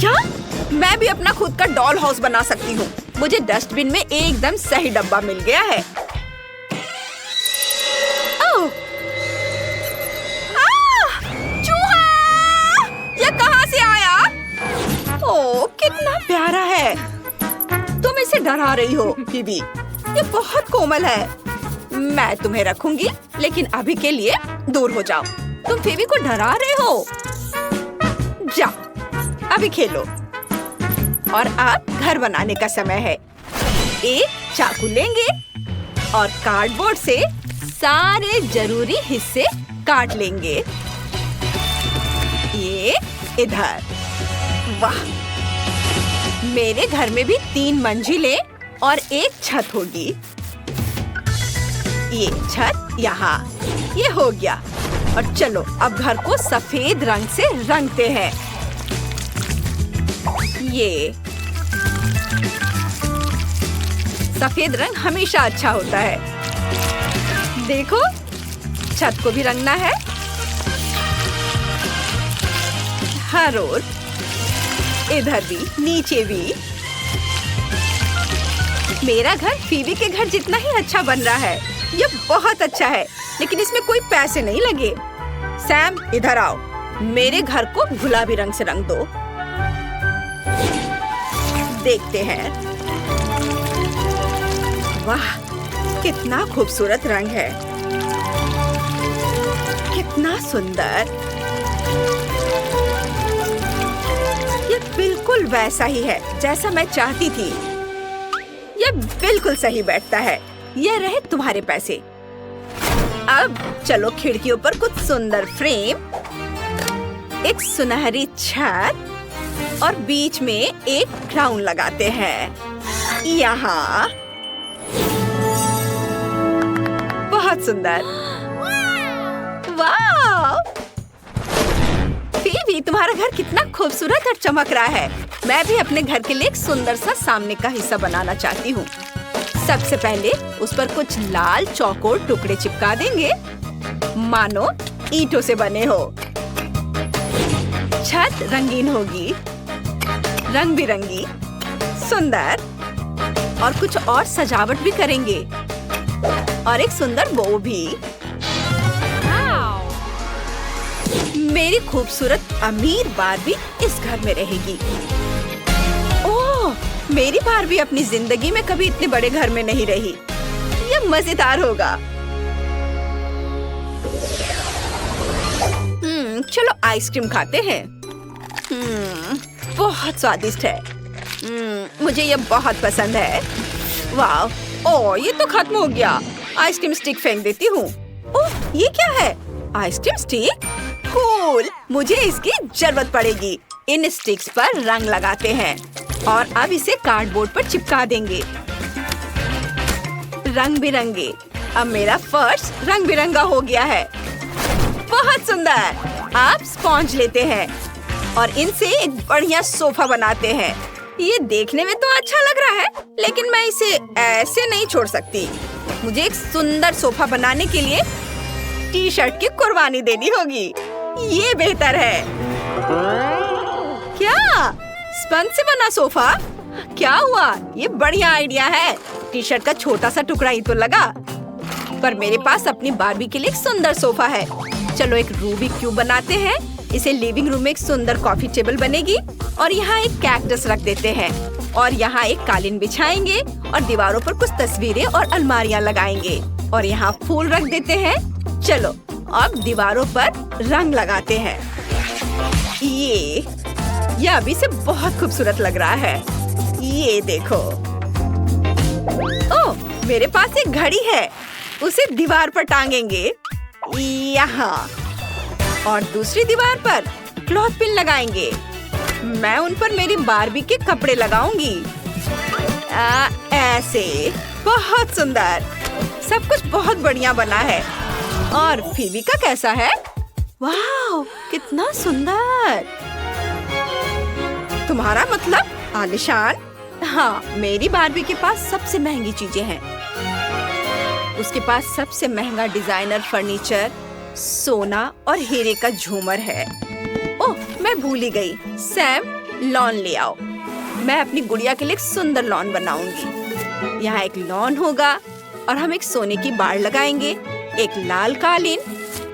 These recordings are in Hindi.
क्या? मैं भी अपना खुद का डॉल हाउस बना सकती हूँ। मुझे डस्टबिन में एकदम सही डब्बा मिल गया है। ओह! चूहा! ये कहाँ से आया? ओह, कितना प्यारा है। तुम इसे डरा रही हो, फीबी। ये बहुत कोमल है। मैं तुम्हें रखूंगी, लेकिन अभी के लिए दूर हो जाओ। तुम फीबी को डरा रहे हो। जाओ, अभी खेलो। और अब घर बनाने का समय है। एक चाकू लेंगे और कार्डबोर्ड से सारे जरूरी हिस्से काट लेंगे। ये इधर। वाह! मेरे घर में भी 3 मंजिलें और एक छत होगी। ये छत यहाँ। ये हो गया। और चलो अब घर को सफेद रंग से रंगते हैं। ये सफेद रंग हमेशा अच्छा होता है। देखो, छत को भी रंगना है। हर ओर, इधर भी, नीचे भी। मेरा घर फीबी के घर जितना ही अच्छा बन रहा है। ये बहुत अच्छा है, लेकिन इसमें कोई पैसे नहीं लगे। सैम, इधर आओ। मेरे घर को गुलाबी रंग से रंग दो। देखते हैं। वाह, कितना खूबसूरत रंग है। कितना सुंदर। ये बिल्कुल वैसा ही है जैसा मैं चाहती थी। ये बिल्कुल सही बैठता है। ये रहे तुम्हारे पैसे। अब चलो खिड़कियों पर कुछ सुंदर फ्रेम, एक सुनहरी छत और बीच में एक क्राउन लगाते हैं। यहाँ बहुत सुंदर। वाह! फीबी, तुम्हारा घर कितना खूबसूरत और चमक रहा है। मैं भी अपने घर के लिए एक सुंदर सा सामने का हिस्सा बनाना चाहती हूँ। सबसे पहले उस पर कुछ लाल चौकोर टुकड़े चिपका देंगे, मानो ईंटों से बने हो। छत रंगीन होगी, रंग बिरंगी, सुंदर। और कुछ और सजावट भी करेंगे और एक सुंदर बो भी। मेरी खूबसूरत अमीर बारबी इस घर में रहेगी। ओह, मेरी बारबी अपनी जिंदगी में कभी इतने बड़े घर में नहीं रही। ये मजेदार होगा। चलो आइसक्रीम खाते हैं। बहुत स्वादिष्ट है। मुझे ये बहुत पसंद है। वाह! ओह, ये तो खत्म हो गया। आइसक्रीम स्टिक फेंक देती हूँ। ओह, ये क्या है? Ice cream stick? कूल! मुझे इसकी जरूरत पड़ेगी। इन स्टिक्स पर रंग लगाते हैं और अब इसे कार्डबोर्ड पर चिपका देंगे। रंग बिरंगे। अब मेरा फर्श रंग बिरंगा हो गया है। बहुत सुंदर। आप स्पॉन्ज लेते हैं और इनसे एक बढ़िया सोफा बनाते हैं। ये देखने में तो अच्छा लग रहा है, लेकिन मैं इसे ऐसे नहीं छोड़ सकती। मुझे एक सुंदर सोफा बनाने के लिए टी-शर्ट की कुर्बानी देनी होगी। ये बेहतर है। क्या? स्पंज से बना सोफा? क्या हुआ? ये बढ़िया आइडिया है। टी-शर्ट का छोटा सा टुकड़ा ही तो लगा। पर मेरे पास अपनी बारबी के लिए एक सुंदर सोफा है। चलो एक रूबिक क्यूब बनाते हैं। इसे लिविंग रूम में एक सुंदर कॉफी टेबल बनेगी और यहाँ एक कैक्टस रख देते हैं और यहाँ एक कालीन बिछाएंगे और दीवारों पर कुछ तस्वीरें और अलमारियाँ लगाएंगे और यहाँ फूल रख देते हैं। चलो अब दीवारों पर रंग लगाते हैं। ये अभी से बहुत खूबसूरत लग रहा है। ये देखो। ओह, मेरे पास एक घड़ी है। उसे दीवार पर टांगेंगे यहाँ और दूसरी दीवार पर क्लॉथ पिन लगाएंगे। मैं उन पर मेरी बारबी के कपड़े लगाऊंगी। ऐसे। बहुत सुंदर। सब कुछ बहुत बढ़िया बना है। और फीबी का कैसा है? वाह, कितना सुंदर। तुम्हारा मतलब आलीशान? हाँ, मेरी बारबी के पास सबसे महंगी चीजें हैं। उसके पास सबसे महंगा डिजाइनर फर्नीचर, सोना और हीरे का झूमर है। ओह, मैं भूल ही गई। सैम, लॉन ले आओ। मैं अपनी गुड़िया के लिए एक सुंदर लॉन बनाऊंगी। यहाँ एक लॉन होगा और हम एक सोने की बाड़ लगाएंगे, एक लाल कालीन।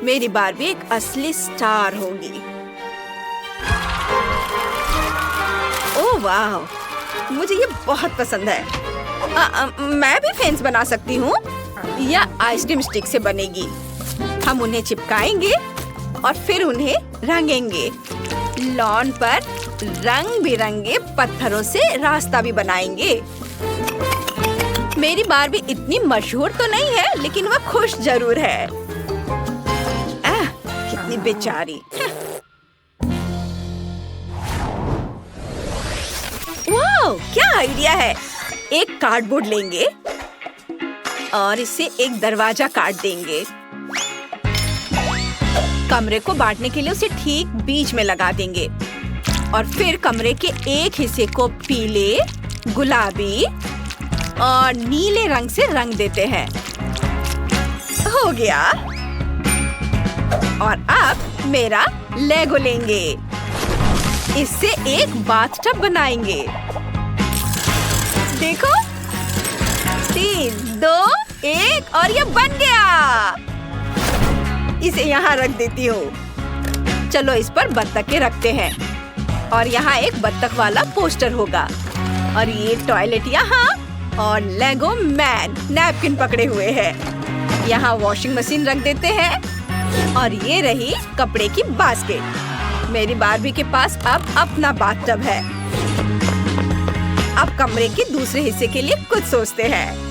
मेरी बारबी एक असली स्टार होगी। ओह वाह, मुझे ये बहुत पसंद है। मैं भी फेंस बना सकती हूँ या आइसक्रीम स्टिक से बनेगी। हम उन्हें चिपकाएंगे और फिर उन्हें रंगेंगे। लॉन पर रंग बिरंगे पत्थरों से रास्ता भी बनाएंगे। मेरी बारबी इतनी मशहूर तो नहीं है, लेकिन वह खुश जरूर है। कितनी बेचारी। वाह, क्या आइडिया है। एक कार्डबोर्ड लेंगे और इसे एक दरवाजा काट देंगे। कमरे को बांटने के लिए उसे ठीक बीच में लगा देंगे और फिर कमरे के एक हिस्से को पीले, गुलाबी और नीले रंग से रंग देते हैं। हो गया। और अब मेरा लेगो लेंगे। इससे एक बाथटब बनाएंगे। देखो, 3, 2, 1 और ये बन गया। इसे यहाँ रख देती हूँ। चलो इस पर बत्तखें रखते हैं और यहाँ एक बत्तख वाला पोस्टर होगा और ये टॉयलेट यहाँ और लेगो मैन नैपकिन पकड़े हुए है। यहाँ वॉशिंग मशीन रख देते हैं और ये रही कपड़े की बास्केट। मेरी बारबी के पास अब अपना बाथटब है। अब कमरे के दूसरे हिस्से के लिए कुछ सोचते हैं।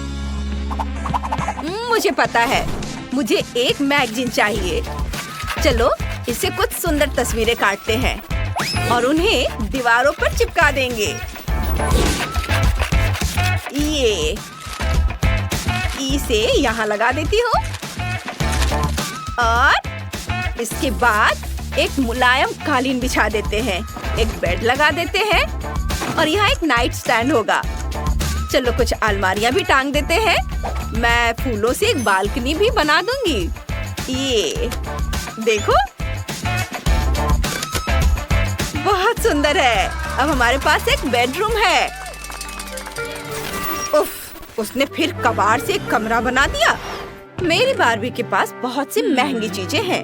मुझे पता है, मुझे एक मैगजीन चाहिए। चलो इससे कुछ सुंदर तस्वीरें काटते हैं और उन्हें दीवारों पर चिपका देंगे। ये इसे यहाँ लगा देती हूँ और इसके बाद एक मुलायम कालीन बिछा देते हैं, एक बेड लगा देते हैं और यहाँ एक नाइट स्टैंड होगा। चलो कुछ अलमारियाँ भी टांग देते हैं। मैं फूलों से एक बालकनी भी बना दूंगी। ये देखो, बहुत सुंदर है। अब हमारे पास एक बेडरूम है। उफ, उसने फिर कबाड़ से एक कमरा बना दिया। मेरी बारबी के पास बहुत सी महंगी चीजें हैं।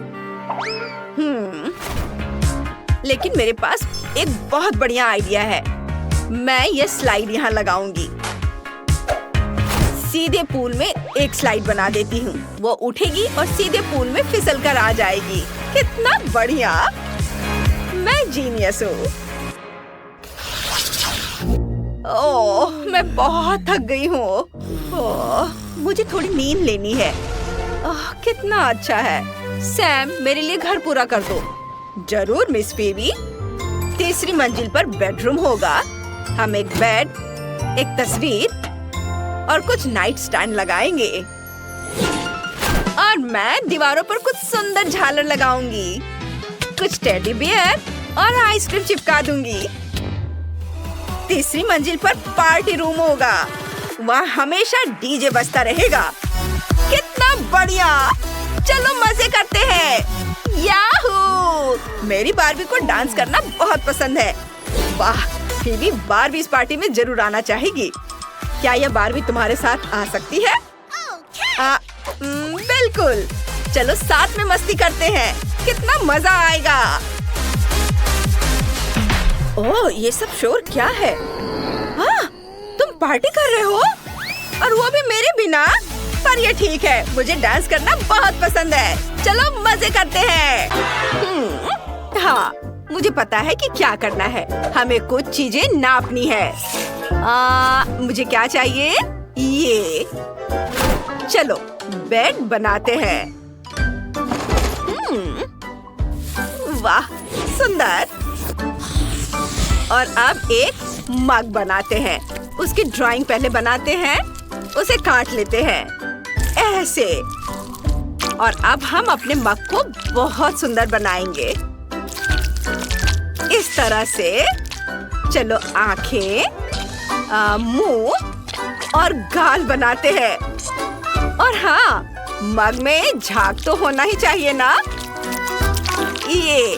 लेकिन मेरे पास एक बहुत बढ़िया आइडिया है। मैं ये स्लाइड यहाँ लगाऊंगी। सीधे पूल में एक स्लाइड बना देती हूँ। वो उठेगी और सीधे पूल में फिसल कर आ जाएगी। कितना बढ़िया। मैं जीनियस हूँ। ओह, मैं बहुत थक गई हूँ। ओह, मुझे थोड़ी नींद लेनी है। ओह, कितना अच्छा है। सैम, मेरे लिए घर पूरा कर दो। जरूर मिस बेबी। तीसरी मंजिल पर बेडरूम होगा। हम एक बेड, एक तस्वीर और कुछ नाइट स्टैंड लगाएंगे और मैं दीवारों पर कुछ सुंदर झालर लगाऊंगी। कुछ टेडी बियर और आइसक्रीम चिपका दूंगी। तीसरी मंजिल पर पार्टी रूम होगा। वहाँ हमेशा डीजे बजता रहेगा। कितना बढ़िया। चलो मजे करते हैं। याहू! मेरी बारबी को डांस करना बहुत पसंद है। वाह, फिर बारबी इस पार्टी में जरूर आना चाहेगी। क्या यह बारबी तुम्हारे साथ आ सकती है? बिल्कुल। चलो साथ में मस्ती करते हैं। कितना मजा आएगा। ओह, ये सब शोर क्या है? हाँ, तुम पार्टी कर रहे हो और वो भी मेरे बिना? पर ये ठीक है, मुझे डांस करना बहुत पसंद है। चलो मजे करते हैं। हाँ, मुझे पता है कि क्या करना है। हमें कुछ चीजें नापनी है। मुझे क्या चाहिए? ये। चलो बेड बनाते हैं। वाह, सुंदर। और अब एक मग बनाते हैं। उसकी ड्राइंग पहले बनाते हैं, उसे काट लेते हैं ऐसे। और अब हम अपने मग को बहुत सुंदर बनाएंगे इस तरह से। चलो आंखें, मुंह और गाल बनाते हैं। और हाँ, मग में झाग तो होना ही चाहिए ना। ये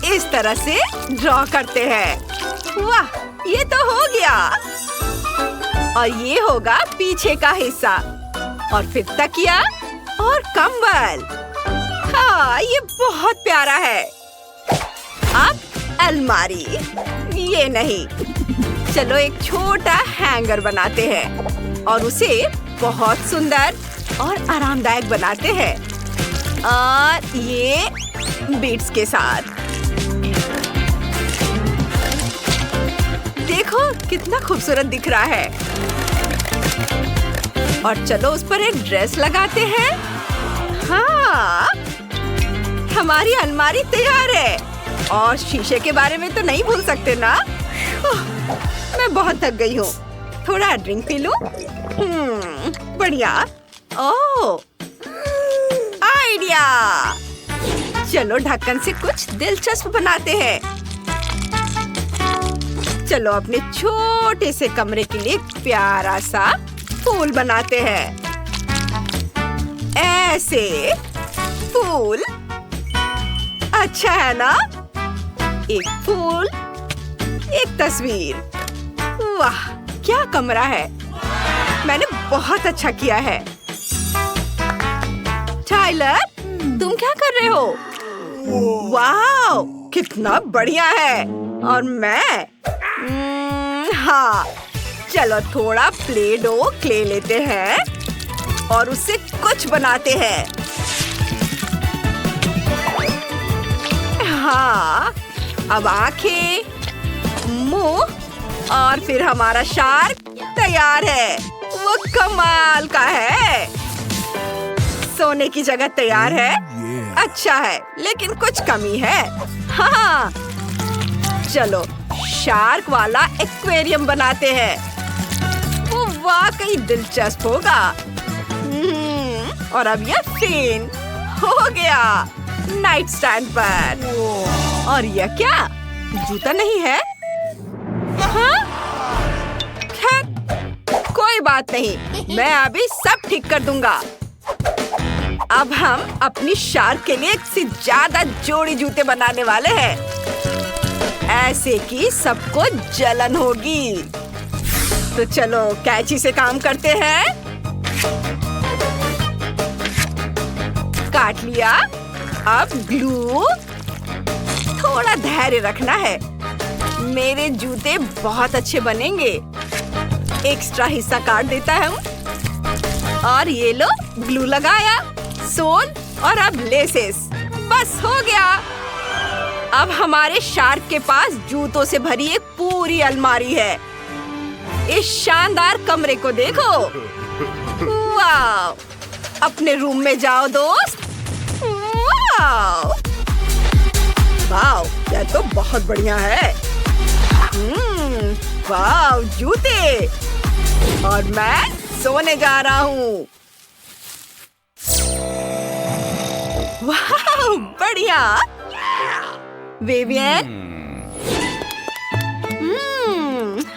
इस तरह से ड्रॉ करते हैं। वाह, ये तो हो गया। और ये होगा पीछे का हिस्सा और फिर तकिया और कंबल। हाँ, ये बहुत प्यारा है। अब अलमारी, ये नहीं। चलो एक छोटा हैंगर बनाते हैं और उसे बहुत सुंदर और आरामदायक बनाते हैं। और ये बीट्स के साथ देखो कितना खूबसूरत दिख रहा है। और चलो उस पर एक ड्रेस लगाते हैं। हाँ, हमारी अलमारी तैयार है। और शीशे के बारे में तो नहीं भूल सकते ना। मैं बहुत थक गई हूँ, थोड़ा ड्रिंक पी लूं। बढ़िया। ओह, आइडिया। चलो ढक्कन से कुछ दिलचस्प बनाते हैं। चलो अपने छोटे से कमरे के लिए प्यारा सा फूल बनाते हैं। ऐसे फूल अच्छा है ना? एक फूल, एक तस्वीर। वाह, क्या कमरा है। मैंने बहुत अच्छा किया है। टाइलर, तुम क्या कर रहे हो? वाह, कितना बढ़िया है। और मैं हाँ, चलो थोड़ा प्ले डो क्ले लेते हैं और उससे कुछ बनाते हैं। हाँ, अब आंखें, मुंह और फिर हमारा शार्क तैयार है। वो कमाल का है। सोने की जगह तैयार है। अच्छा है, लेकिन कुछ कमी है। हाँ, चलो शार्क वाला एक्वेरियम बनाते हैं। वो वाकई दिलचस्प होगा। और अब ये फेन हो गया नाइट स्टैंड पर। और यह क्या? जूता नहीं है? हाँ? खैर, कोई बात नहीं, मैं अभी सब ठीक कर दूंगा। अब हम अपनी शार्क के लिए एक से ज्यादा जोड़ी जूते बनाने वाले हैं, ऐसे कि सबको जलन होगी। तो चलो कैंची से काम करते हैं। काट लिया। अब ग्लू। थोड़ा धैर्य रखना है। मेरे जूते बहुत अच्छे बनेंगे। एक्स्ट्रा हिस्सा काट देता हूँ। और ये लो, ग्लू लगाया, सोल और अब लेसेस। बस हो गया। अब हमारे शार्क के पास जूतों से भरी एक पूरी अलमारी है। इस शानदार कमरे को देखो। वाह! अपने रूम में जाओ दोस्त। वाह! वाह! यह तो बहुत बढ़िया है। वाह! जूते। और मैं सोने जा रहा हूँ। वाह! बढ़िया। विवियन।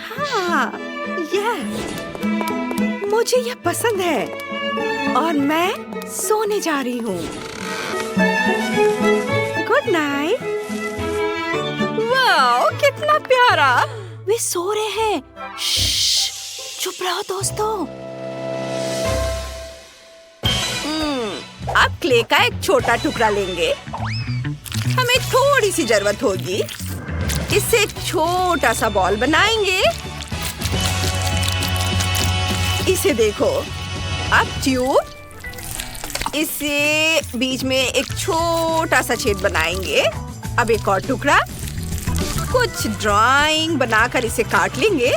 हाँ, मुझे यह पसंद है। और मैं सोने जा रही हूँ। Good night. वाह, कितना प्यारा। वे सो रहे हैं। चुप रहो दोस्तों। अब क्ले का एक छोटा टुकड़ा लेंगे। हमें थोड़ी सी जरूरत होगी। इससे एक छोटा सा बॉल बनाएंगे। इसे देखो। अब ट्यूब। इसे बीच में एक छोटा सा छेद बनाएंगे। अब एक और टुकड़ा। कुछ ड्राइंग बनाकर इसे काट लेंगे।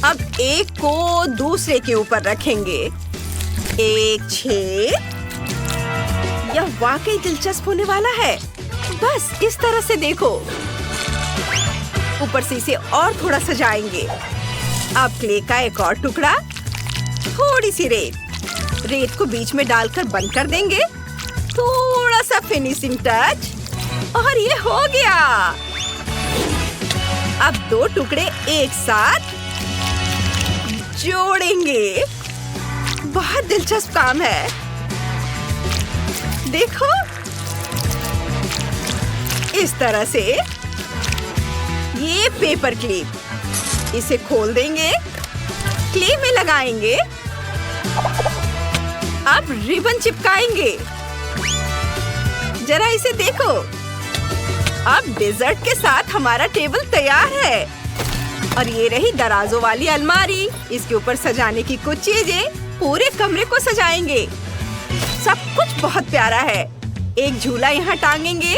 अब एक को दूसरे के ऊपर रखेंगे। एक छेद। यह वाकई दिलचस्प होने वाला है। बस इस तरह से देखो। ऊपर से इसे और थोड़ा सजाएंगे। अब क्ले का एक और टुकड़ा। थोड़ी सी रेत। रेत को बीच में डालकर बंद कर देंगे। थोड़ा सा फिनिशिंग टच। और ये हो गया। अब दो टुकड़े एक साथ जोड़ेंगे। बहुत दिलचस्प काम है। देखो, इस तरह से ये पेपर क्लिप, इसे खोल देंगे, क्ले में लगाएंगे, अब रिबन चिपकाएंगे। जरा इसे देखो, अब डेजर्ट के साथ हमारा टेबल तैयार है। और ये रही दराजों वाली अलमारी, इसके ऊपर सजाने की कुछ चीजें, पूरे कमरे को सजाएंगे। सब कुछ बहुत प्यारा है। एक झूला यहाँ टांगेंगे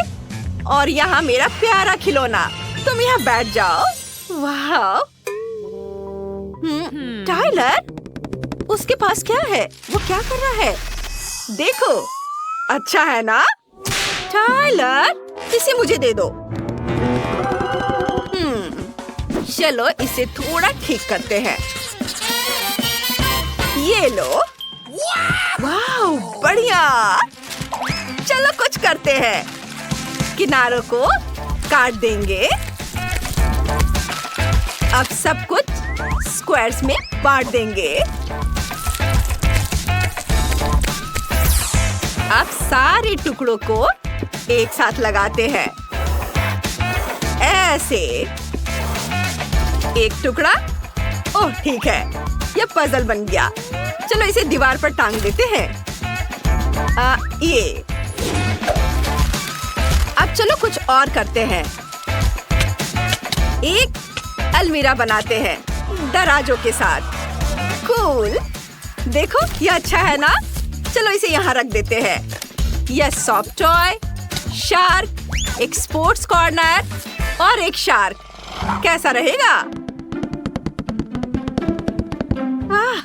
और यहाँ मेरा प्यारा खिलौना। तुम यहाँ बैठ जाओ। वाह! टाइलर, उसके पास क्या है? वो क्या कर रहा है? देखो, अच्छा है ना? टाइलर, इसे मुझे दे दो। चलो इसे थोड़ा ठीक करते हैं। ये लो। वाह, बढ़िया। चलो कुछ करते हैं। किनारों को काट देंगे। अब सब कुछ स्क्वायर्स में बांट देंगे। अब सारे टुकड़ों को एक साथ लगाते हैं। ऐसे एक टुकड़ा। ओह, ठीक है, ये पजल बन गया। चलो इसे दीवार पर टांग देते हैं। ये। अब चलो कुछ और करते हैं। एक अलमीरा बनाते हैं दराजों के साथ। कूल। देखो, ये अच्छा है ना? चलो इसे यहाँ रख देते हैं। यह सॉफ्ट टॉय, शार्क, एक स्पोर्ट्स कॉर्नर और एक शार्क। कैसा रहेगा? वाह,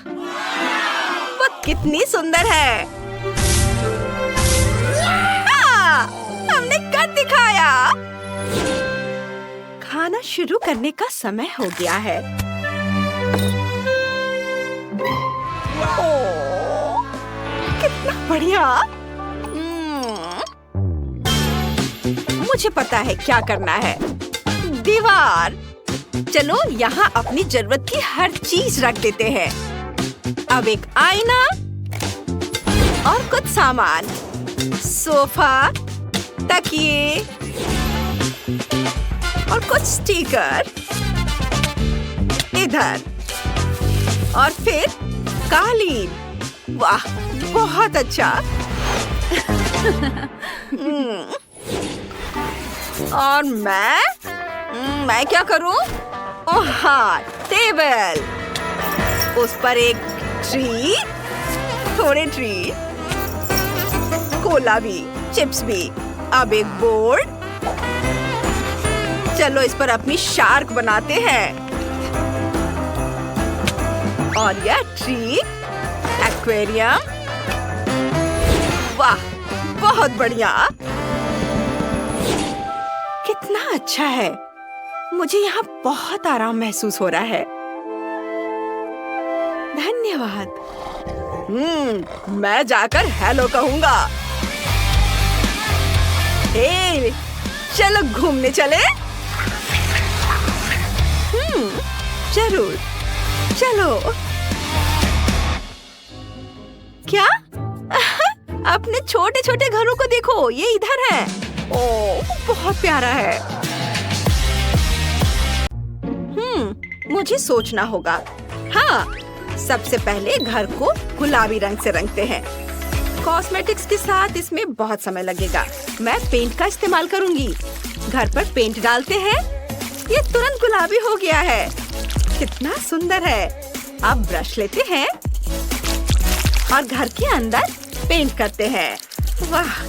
वो कितनी सुंदर है। हाँ, हमने कर दिखाया। खाना शुरू करने का समय हो गया है। ओह, कितना बढ़िया। मुझे पता है क्या करना है। दीवार। चलो यहाँ अपनी जरूरत की हर चीज रख देते हैं। अब एक आईना और कुछ सामान, सोफा, तकिए और कुछ स्टिकर इधर, और फिर कालीन। वाह, बहुत अच्छा। और मैं क्या करूं? ओह हाँ, टेबल। उस पर एक ट्री, थोड़े ट्री, कोला भी, चिप्स भी। अब एक बोर्ड। चलो इस पर अपनी शार्क बनाते हैं। और यह ट्री, एक्वेरियम। वाह, बहुत बढ़िया। कितना अच्छा है। मुझे यहाँ बहुत आराम महसूस हो रहा है। धन्यवाद। मैं जाकर हेलो कहूँगा। हे, चलो घूमने चले। जरूर, चलो। क्या? अपने छोटे छोटे घरों को देखो, ये इधर है। ओह, बहुत प्यारा है। मुझे सोचना होगा। हाँ, सबसे पहले घर को गुलाबी रंग से रंगते हैं। कॉस्मेटिक्स के साथ इसमें बहुत समय लगेगा। मैं पेंट का इस्तेमाल करूंगी। घर पर पेंट डालते हैं। ये तुरंत गुलाबी हो गया है। कितना सुंदर है। अब ब्रश लेते हैं और घर के अंदर पेंट करते हैं। वाह!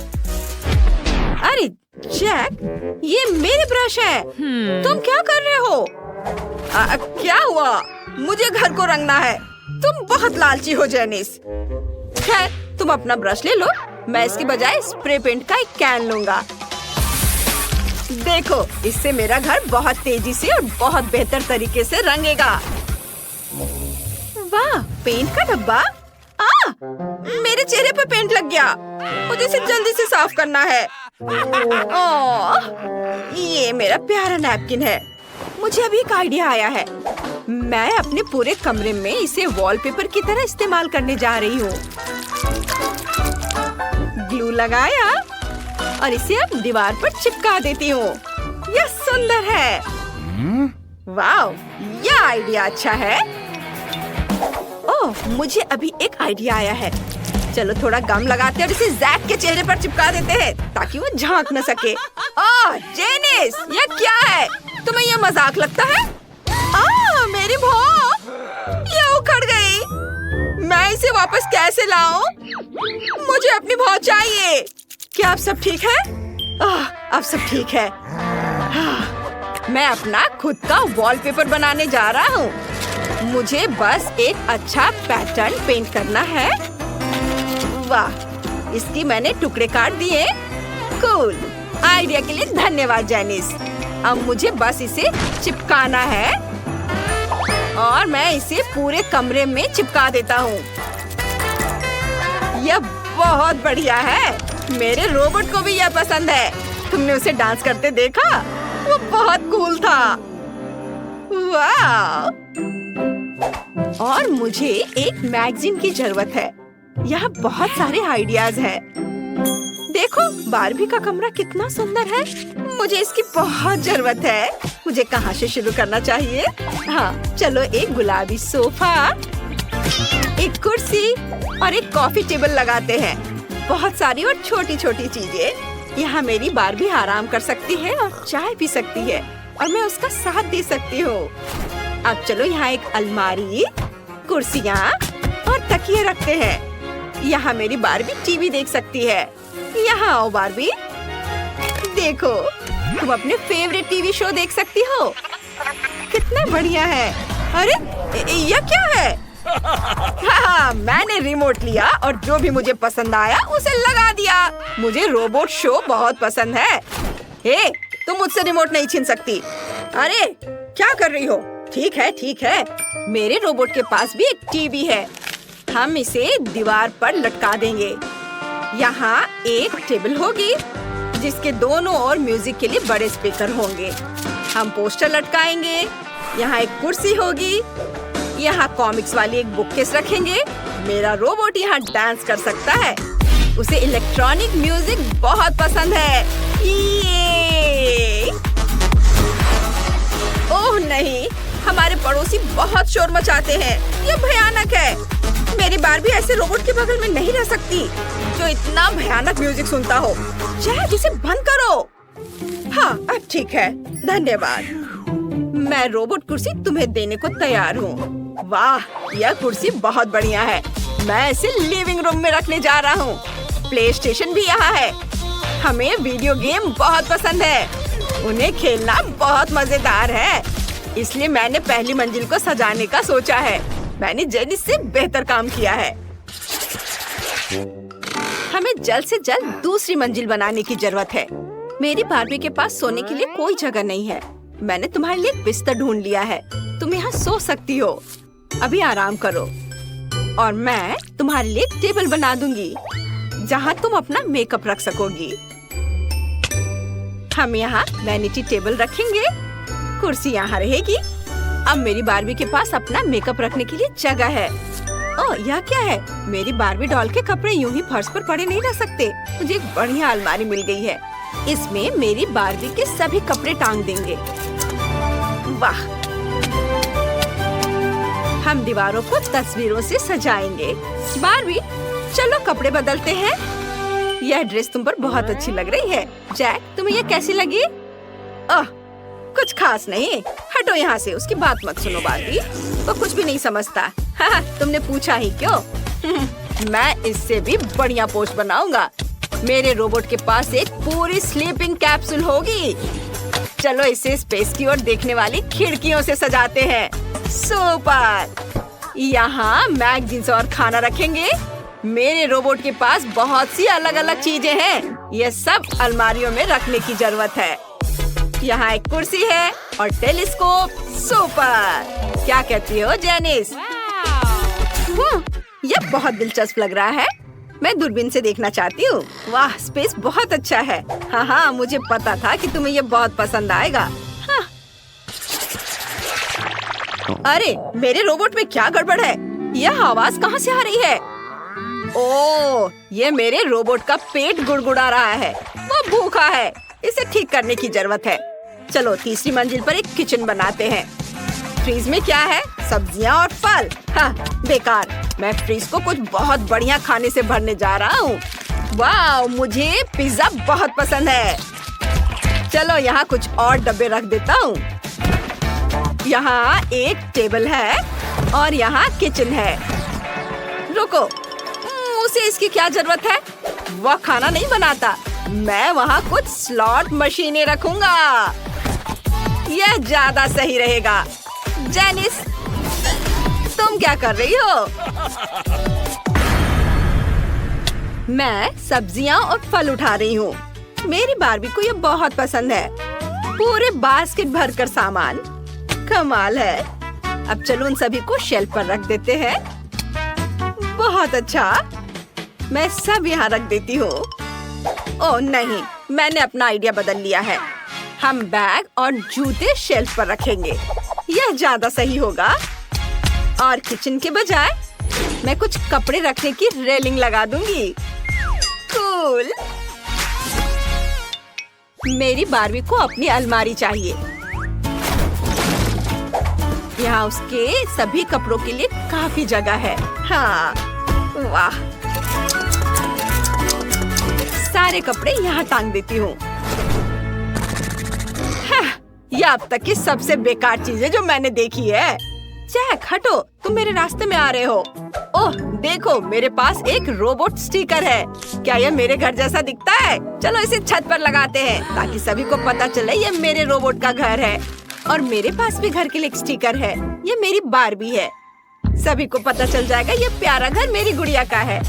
अरे जैक, ये मेरे ब्रश है। तुम क्या कर रहे हो? क्या हुआ? मुझे घर को रंगना है। तुम बहुत लालची हो जेनिस। खैर, तुम अपना ब्रश ले लो। मैं इसके बजाय स्प्रे पेंट का एक कैन लूंगा। देखो, इससे मेरा घर बहुत तेजी से और बहुत बेहतर तरीके से रंगेगा। वाह, पेंट का डब्बा। मेरे चेहरे पे पेंट लग गया। मुझे इसे जल्दी से साफ करना है। ये मेरा प्यारा नैपकिन है। मुझे अभी एक आइडिया आया है। मैं अपने पूरे कमरे में इसे वॉलपेपर की तरह इस्तेमाल करने जा रही हूँ। ग्लू लगाया और इसे अब दीवार पर चिपका देती हूँ। यह सुंदर है। वाह, यह आइडिया अच्छा है। ओह, मुझे अभी एक आइडिया आया है। चलो थोड़ा गम लगाते हैं और इसे जैक के चेहरे पर चिपका देते हैं ताकि वो झांक न सके। ओह जेनिस, ये क्या है? तुम्हें ये मजाक लगता है? मेरी भौं, ये उखड़ गई। मैं इसे वापस कैसे लाऊं? मुझे अपनी भौं चाहिए। क्या अब सब ठीक है? अब सब ठीक है। मैं अपना खुद का वॉलपेपर बनाने जा रहा हूँ। मुझे बस एक अच्छा पैटर्न पेंट करना है। वाह, इसकी मैंने टुकड़े काट दिए। कूल, आइडिया के लिए धन्यवाद जेनिस। अब मुझे बस इसे चिपकाना है और मैं इसे पूरे कमरे में चिपका देता हूँ। यह बहुत बढ़िया है। मेरे रोबोट को भी यह पसंद है। तुमने उसे डांस करते देखा? वो बहुत कूल था। वाह! और मुझे एक मैगजीन की जरूरत है। यहाँ बहुत सारे आइडियाज हैं। देखो बारबी का कमरा कितना सुंदर है। मुझे इसकी बहुत जरूरत है। मुझे कहाँ से शुरू करना चाहिए? हाँ, चलो एक गुलाबी सोफा, एक कुर्सी और एक कॉफी टेबल लगाते हैं। बहुत सारी और छोटी छोटी चीजें। यहाँ मेरी बारबी आराम कर सकती है और चाय पी सकती है और मैं उसका साथ दे सकती हूँ। अब चलो यहाँ एक अलमारी, कुर्सियाँ और तकिए रखते हैं। यहाँ मेरी बारबी टीवी देख सकती है। यहाँ आओ बारबी, देखो तुम अपने फेवरेट टीवी शो देख सकती हो। कितना बढ़िया है। अरे यह क्या है? हाँ, मैंने रिमोट लिया और जो भी मुझे पसंद आया उसे लगा दिया। मुझे रोबोट शो बहुत पसंद है। हे, तुम मुझसे रिमोट नहीं छीन सकती। अरे क्या कर रही हो? ठीक है ठीक है, मेरे रोबोट के पास भी एक टीवी है। हम इसे दीवार पर लटका देंगे। यहाँ एक टेबल होगी जिसके दोनों ओर म्यूजिक के लिए बड़े स्पीकर होंगे। हम पोस्टर लटकाएंगे। यहाँ एक कुर्सी होगी। यहाँ कॉमिक्स वाली एक बुककेस रखेंगे। मेरा रोबोट यहाँ डांस कर सकता है। उसे इलेक्ट्रॉनिक म्यूजिक बहुत पसंद है। ये! ओह नहीं, हमारे पड़ोसी बहुत शोर मचाते हैं। ये भयानक है। मेरी बारबी ऐसे रोबोट के बगल में नहीं रह सकती जो इतना भयानक म्यूजिक सुनता हो। शायद इसे बंद करो। हाँ, अब ठीक है, धन्यवाद। मैं रोबोट कुर्सी तुम्हें देने को तैयार हूँ। वाह, यह कुर्सी बहुत बढ़िया है। मैं इसे लिविंग रूम में रखने जा रहा हूँ। प्ले स्टेशन भी यहाँ है। हमें वीडियो गेम बहुत पसंद है। उन्हें खेलना बहुत मजेदार है। इसलिए मैंने पहली मंजिल को सजाने का सोचा है। मैंने जेनिस से बेहतर काम किया है। हमें जल्द से जल्द दूसरी मंजिल बनाने की जरूरत है। मेरी बारबी के पास सोने के लिए कोई जगह नहीं है। मैंने तुम्हारे लिए बिस्तर ढूंढ लिया है। तुम यहाँ सो सकती हो। अभी आराम करो और मैं तुम्हारे लिए एक टेबल बना दूंगी जहाँ तुम अपना मेकअप रख सकोगी। हम यहाँ वैनिटी टेबल रखेंगे। कुर्सी यहाँ रहेगी। अब मेरी बारबी के पास अपना मेकअप रखने के लिए जगह है। ओह, यह क्या है? मेरी बारबी डॉल के कपड़े यूं ही फर्श पर पड़े नहीं रह सकते। मुझे एक बढ़िया अलमारी मिल गई है। इसमें मेरी बारबी के सभी कपड़े टांग देंगे। वाह! हम दीवारों को तस्वीरों से सजाएंगे। बारबी, चलो कपड़े बदलते हैं। यह ड्रेस तुम पर बहुत अच्छी लग रही है। जैक, तुम्हें यह कैसी लगी? ओह, कुछ खास नहीं। हटो यहाँ से, उसकी बात मत सुनो बारबी। वो कुछ भी नहीं समझता। हाँ, तुमने पूछा ही क्यों? मैं इससे भी बढ़िया पोस्ट बनाऊंगा। मेरे रोबोट के पास एक पूरी स्लीपिंग कैप्सूल होगी। चलो इसे स्पेस की ओर देखने वाली खिड़कियों से सजाते हैं। सुपर! यहाँ मैगजीन्स और खाना रखेंगे। मेरे रोबोट के पास बहुत सी अलग अलग चीजें हैं। ये सब अलमारियों में रखने की जरूरत है। यहाँ एक कुर्सी है और टेलीस्कोप। सुपर! क्या कहती हो जेनिस? यह बहुत दिलचस्प लग रहा है। मैं दूरबीन से देखना चाहती हूँ। वाह, स्पेस बहुत अच्छा है। हाँ हाँ, मुझे पता था कि तुम्हें यह बहुत पसंद आएगा। हाँ। अरे, मेरे रोबोट में क्या गड़बड़ है? यह आवाज कहाँ से आ रही है? ओह, ये मेरे रोबोट का पेट गुड़गुड़ा रहा है। वो भूखा है। इसे ठीक करने की जरूरत है। चलो तीसरी मंजिल पर एक किचन बनाते हैं। फ्रीज में क्या है? सब्जियां और फल। हाँ, बेकार। मैं फ्रीज को कुछ बहुत बढ़िया खाने से भरने जा रहा हूँ। वाह, मुझे पिज्जा बहुत पसंद है। चलो यहाँ कुछ और डब्बे रख देता हूँ। यहाँ एक टेबल है और यहाँ किचन है। रुको, उसे इसकी क्या जरूरत है? वह खाना नहीं बनाता। मैं वहाँ कुछ स्लॉट मशीनें रखूंगा। यह ज्यादा सही रहेगा। जेनिस, तुम क्या कर रही हो? मैं सब्जियां और फल उठा रही हूँ। मेरी बार्बी को ये बहुत पसंद है। पूरे बास्केट भरकर सामान। कमाल है। अब चलो उन सभी को शेल्फ पर रख देते हैं। बहुत अच्छा। मैं सब यहाँ रख देती हूँ। ओह नहीं, मैंने अपना आइडिया बदल लिया है। हम बैग और जूते शेल्फ पर रखेंगे। यह ज्यादा सही होगा। और किचन के बजाय मैं कुछ कपड़े रखने की रेलिंग लगा दूंगी। कूल। मेरी बार्बी को अपनी अलमारी चाहिए। यहाँ उसके सभी कपड़ों के लिए काफी जगह है। हाँ, वाह। सारे कपड़े यहाँ टांग देती हूँ। यह अब तक की सबसे बेकार चीज है जो मैंने देखी है। जैक, हटो, तुम मेरे रास्ते में आ रहे हो। ओह देखो, मेरे पास एक रोबोट स्टिकर है। क्या यह मेरे घर जैसा दिखता है? चलो इसे छत पर लगाते हैं ताकि सभी को पता चले ये मेरे रोबोट का घर है। और मेरे पास भी घर के लिए एक स्टिकर है। ये मेरी बार्बी है। सभी को पता चल जाएगा ये प्यारा घर मेरी गुड़िया का है।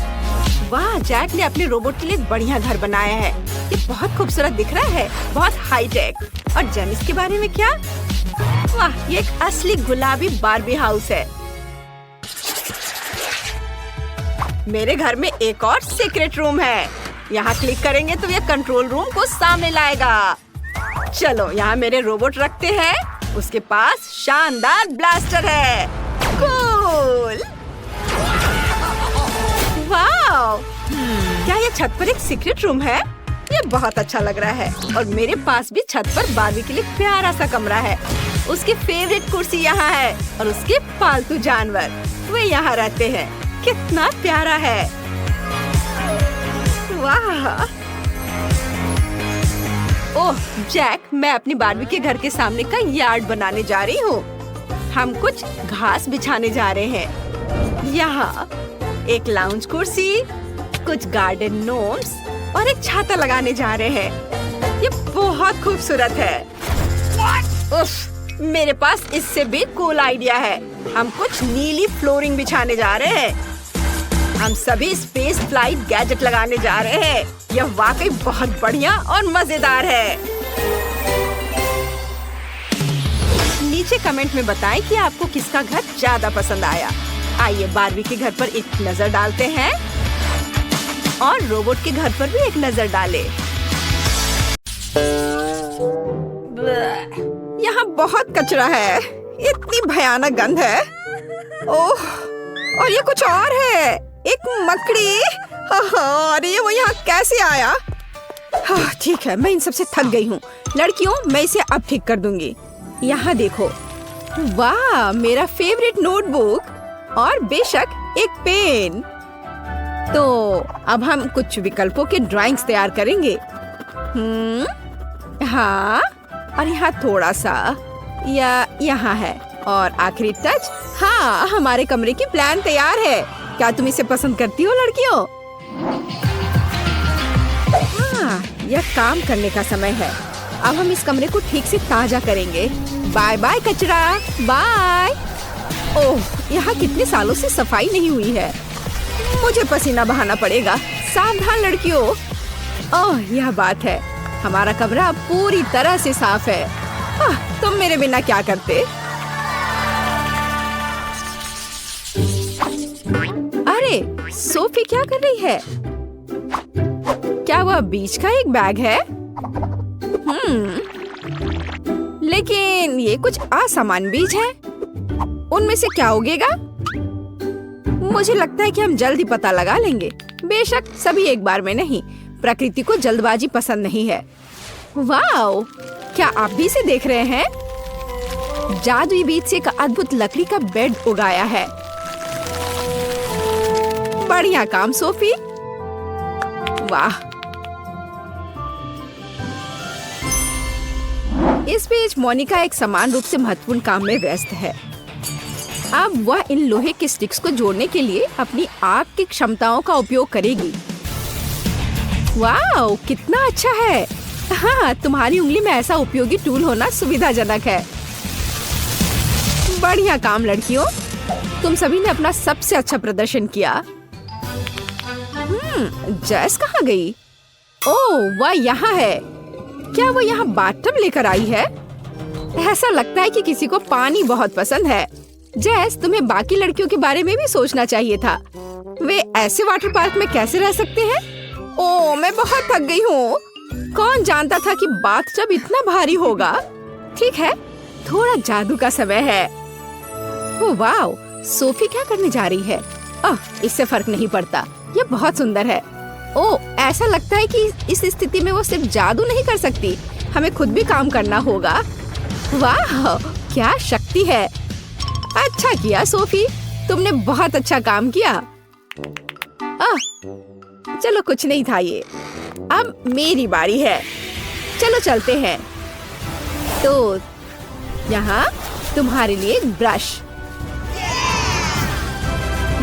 वाह, जैक ने अपने रोबोट के लिए एक बढ़िया घर बनाया है। ये बहुत खूबसूरत दिख रहा है, बहुत हाई टेक। और जेनिस के बारे में क्या? वाह, ये एक असली गुलाबी बार्बी हाउस है। मेरे घर में एक और सीक्रेट रूम है। यहाँ क्लिक करेंगे तो ये कंट्रोल रूम को सामने लाएगा। चलो यहाँ मेरे रोबोट रखते हैं। उसके पास शानदार ब्लास्टर है। कूल। वाह, क्या ये छत पर एक सीक्रेट रूम है? ये बहुत अच्छा लग रहा है। और मेरे पास भी छत पर बार्बी के लिए प्यारा सा कमरा है। उसकी फेवरेट कुर्सी यहाँ है और उसके पालतू जानवर वे यहाँ रहते हैं। कितना प्यारा है। वाह। ओह जैक, मैं अपनी बार्बी के घर के सामने का यार्ड बनाने जा रही हूँ। हम कुछ घास बिछाने जा रहे हैं। यहाँ एक लाउंज कुर्सी, कुछ गार्डन नोम्स और एक छाता लगाने जा रहे हैं। ये बहुत खूबसूरत है। उफ, मेरे पास इससे भी कूल आइडिया है। हम कुछ नीली फ्लोरिंग बिछाने जा रहे हैं। हम सभी स्पेस फ्लाइट गैजेट लगाने जा रहे हैं। यह वाकई बहुत बढ़िया और मजेदार है। नीचे कमेंट में बताएं कि आपको किसका घर ज्यादा पसंद आया। आइए बार्बी के घर पर एक नजर डालते हैं और रोबोट के घर पर भी एक नजर डालें। यहाँ बहुत कचरा है। इतनी भयानक गंध है। ओह, और ये कुछ और है, एक मकड़ी। अरे वो यहाँ कैसे आया? ठीक है, मैं इन सबसे थक गई हूँ। लड़कियों, मैं इसे अब ठीक कर दूंगी। यहाँ देखो। वाह, मेरा फेवरेट नोटबुक और बेशक एक पेन। तो अब हम कुछ विकल्पों के ड्राइंग्स तैयार करेंगे। हाँ, और यहाँ थोड़ा सा या यहाँ है। और आखिरी टच। हाँ, हमारे कमरे की प्लान तैयार है। क्या तुम इसे पसंद करती हो लड़कियों? हाँ, यह काम करने का समय है। अब हम इस कमरे को ठीक से ताजा करेंगे। बाय बाय कचरा, बाय। ओह, यहाँ कितने सालों से सफाई नहीं हुई है। मुझे पसीना बहाना पड़ेगा। सावधान लड़कियों। ओह, यह बात है। हमारा कमरा पूरी तरह से साफ है। तुम मेरे बिना क्या करते? अरे, सोफी क्या कर रही है? क्या वह बीच का एक बैग है? लेकिन ये कुछ असामान्य बीज है। उनमें से क्या उगेगा? मुझे लगता है कि हम जल्द ही पता लगा लेंगे। बेशक सभी एक बार में नहीं। प्रकृति को जल्दबाजी पसंद नहीं है। वाओ, क्या आप भी इसे देख रहे हैं? जादुई बीज से एक अद्भुत लकड़ी का बेड उगाया है। बढ़िया काम सोफी। वाह। इस बीच मोनिका एक समान रूप से महत्वपूर्ण काम में व्यस्त है। अब वह इन लोहे के स्टिक्स को जोड़ने के लिए अपनी आग की क्षमताओं का उपयोग करेगी। वाह, कितना अच्छा है। हाँ, तुम्हारी उंगली में ऐसा उपयोगी टूल होना सुविधाजनक है। बढ़िया काम लड़कियों, तुम सभी ने अपना सबसे अच्छा प्रदर्शन किया। जैस कहाँ गई? ओह, वह यहाँ है। क्या वो यहाँ बाथटब लेकर आई है? ऐसा लगता है कि किसी को पानी बहुत पसंद है। जैस, तुम्हें बाकी लड़कियों के बारे में भी सोचना चाहिए था। वे ऐसे वाटर पार्क में कैसे रह सकते हैं? ओह, मैं बहुत थक गई हूँ। कौन जानता था कि बाथटब इतना भारी होगा। ठीक है, थोड़ा जादू का समय है। ओह वाह, सोफी क्या करने जा रही है? इससे फर्क नहीं पड़ता, ये बहुत सुंदर है। ओह, ऐसा लगता है कि इस स्थिति में वो सिर्फ जादू नहीं कर सकती, हमें खुद भी काम करना होगा। वाह, क्या शक्ति है। अच्छा किया सोफी, तुमने बहुत अच्छा काम किया। चलो, कुछ नहीं था ये। अब मेरी बारी है। चलो चलते हैं। तो यहाँ तुम्हारे लिए एक ब्रश।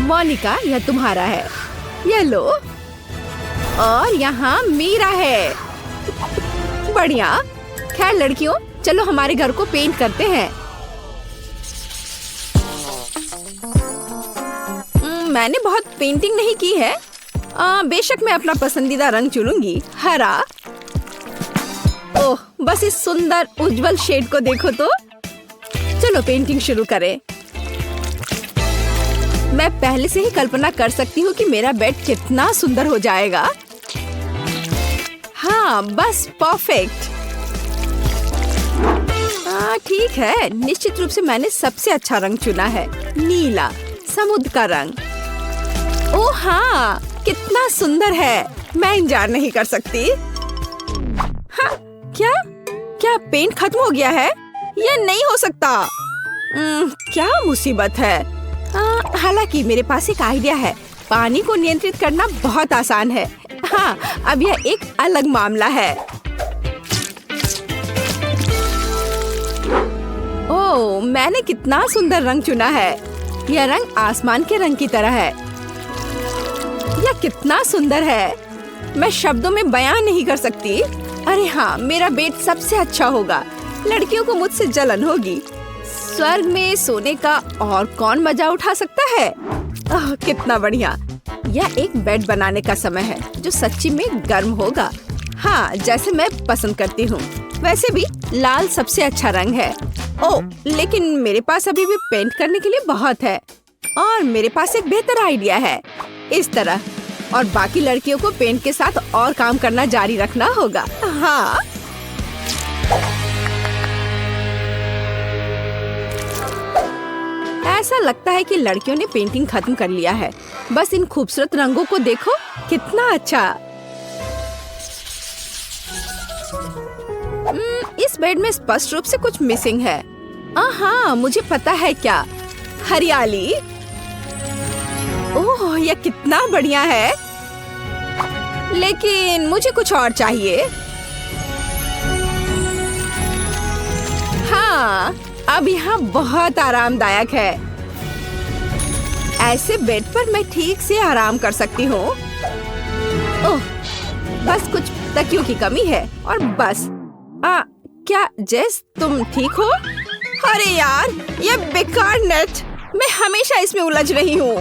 मोनिका, यह तुम्हारा है, ये लो। और यहाँ मेरा है। बढ़िया। खैर लड़कियों, चलो हमारे घर को पेंट करते हैं। मैंने बहुत पेंटिंग नहीं की है। बेशक मैं अपना पसंदीदा रंग चुनूंगी, हरा। ओह, बस इस सुंदर उज्जवल शेड को देखो तो। चलो पेंटिंग शुरू करें। मैं पहले से ही कल्पना कर सकती हूँ कि मेरा बेड कितना सुंदर हो जाएगा। हाँ, बस परफेक्ट। ठीक है, निश्चित रूप से मैंने सबसे अच्छा रंग चुना है, नीला, समुद्र का रंग। ओह हाँ, कितना सुंदर है। मैं इंतजार नहीं कर सकती। हाँ, क्या पेंट खत्म हो गया है? यह नहीं हो सकता। क्या मुसीबत है। हालांकि मेरे पास एक आइडिया है। पानी को नियंत्रित करना बहुत आसान है। हाँ, अब यह एक अलग मामला है। ओह, मैंने कितना सुंदर रंग चुना है। यह रंग आसमान के रंग की तरह है। यह कितना सुंदर है, मैं शब्दों में बयान नहीं कर सकती। अरे हाँ, मेरा बेड सबसे अच्छा होगा। लड़कियों को मुझसे जलन होगी। स्वर्ग में सोने का और कौन मजा उठा सकता है? कितना बढ़िया। यह एक बेड बनाने का समय है जो सच्ची में गर्म होगा। हाँ, जैसे मैं पसंद करती हूँ। वैसे भी लाल सबसे अच्छा रंग है। ओह, लेकिन मेरे पास अभी भी पेंट करने के लिए बहुत है। और मेरे पास एक बेहतर आइडिया है। इस तरह। और बाकी लड़कियों को पेंट के साथ और काम करना जारी रखना होगा। हाँ, ऐसा लगता है कि लड़कियों ने पेंटिंग खत्म कर लिया है। बस इन खूबसूरत रंगों को देखो, कितना अच्छा। इस बेड में स्पष्ट रूप से कुछ मिसिंग है। हाँ, मुझे पता है क्या। हरियाली। ओह, यह कितना बढ़िया है। लेकिन मुझे कुछ और चाहिए। हाँ, अब यहाँ बहुत आरामदायक है। ऐसे बेड पर मैं ठीक से आराम कर सकती हूँ। ओह, बस कुछ तकियों की कमी है और बस। क्या जेस, तुम ठीक हो? अरे यार, ये बेकार नेट, मैं हमेशा इसमें उलझ रही हूँ।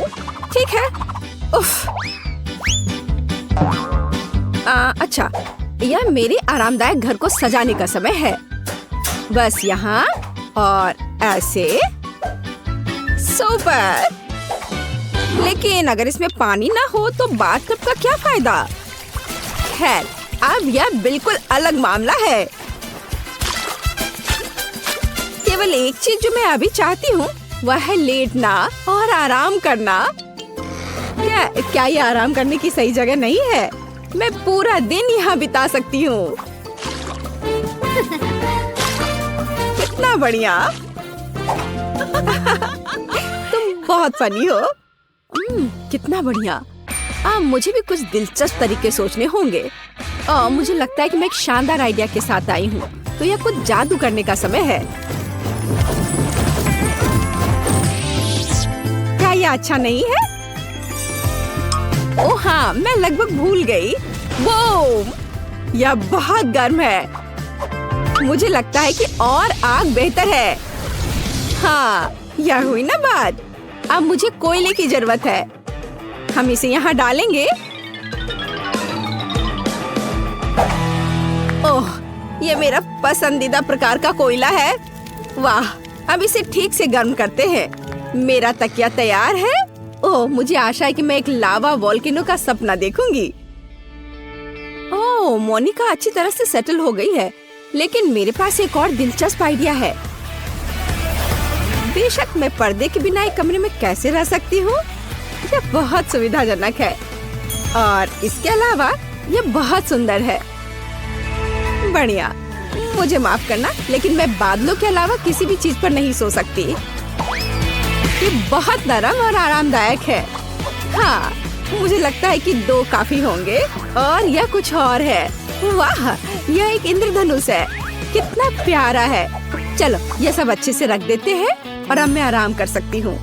ठीक है। उफ। अच्छा, यह मेरे आरामदायक घर को सजाने का समय है। बस यहाँ और ऐसे। सुपर। लेकिन अगर इसमें पानी ना हो तो बाथटब का क्या फायदा? खैर, अब यह बिल्कुल अलग मामला है। केवल एक चीज जो मैं अभी चाहती हूँ वह है लेटना और आराम करना। क्या ये आराम करने की सही जगह नहीं है? मैं पूरा दिन यहाँ बिता सकती हूँ। कितना बढ़िया। तुम बहुत फनी हो। कितना बढ़िया। मुझे भी कुछ दिलचस्प तरीके सोचने होंगे। मुझे लगता है कि मैं एक शानदार आइडिया के साथ आई हूँ। तो यह कुछ जादू करने का समय है। क्या यह अच्छा नहीं है? ओह हाँ, मैं लगभग भूल गई। बूम! यह बहुत गर्म है। मुझे लगता है कि और आग बेहतर है। हाँ, यह हुई ना बात। अब मुझे कोयले की जरूरत है। हम इसे यहाँ डालेंगे। ओह, ये मेरा पसंदीदा प्रकार का कोयला है। वाह, अब इसे ठीक से गर्म करते हैं। मेरा तकिया तैयार है। ओह, मुझे आशा है कि मैं एक लावा वोल्केनो का सपना देखूंगी। ओह, मोनिका अच्छी तरह से सेटल हो गई है, लेकिन मेरे पास एक और दिलचस्प आइडिया है। बेशक मैं पर्दे के बिना एक कमरे में कैसे रह सकती हूँ? यह बहुत सुविधाजनक है और इसके अलावा यह बहुत सुंदर है। बढ़िया। मुझे माफ करना, लेकिन मैं बादलों के अलावा किसी भी चीज पर नहीं सो सकती। ये बहुत नरम और आरामदायक है। हाँ, मुझे लगता है कि 2 काफी होंगे। और यह कुछ और है। वाह, यह एक इंद्रधनुष है। कितना प्यारा है। चलो, यह सब अच्छे से रख देते हैं और अब मैं आराम कर सकती हूँ।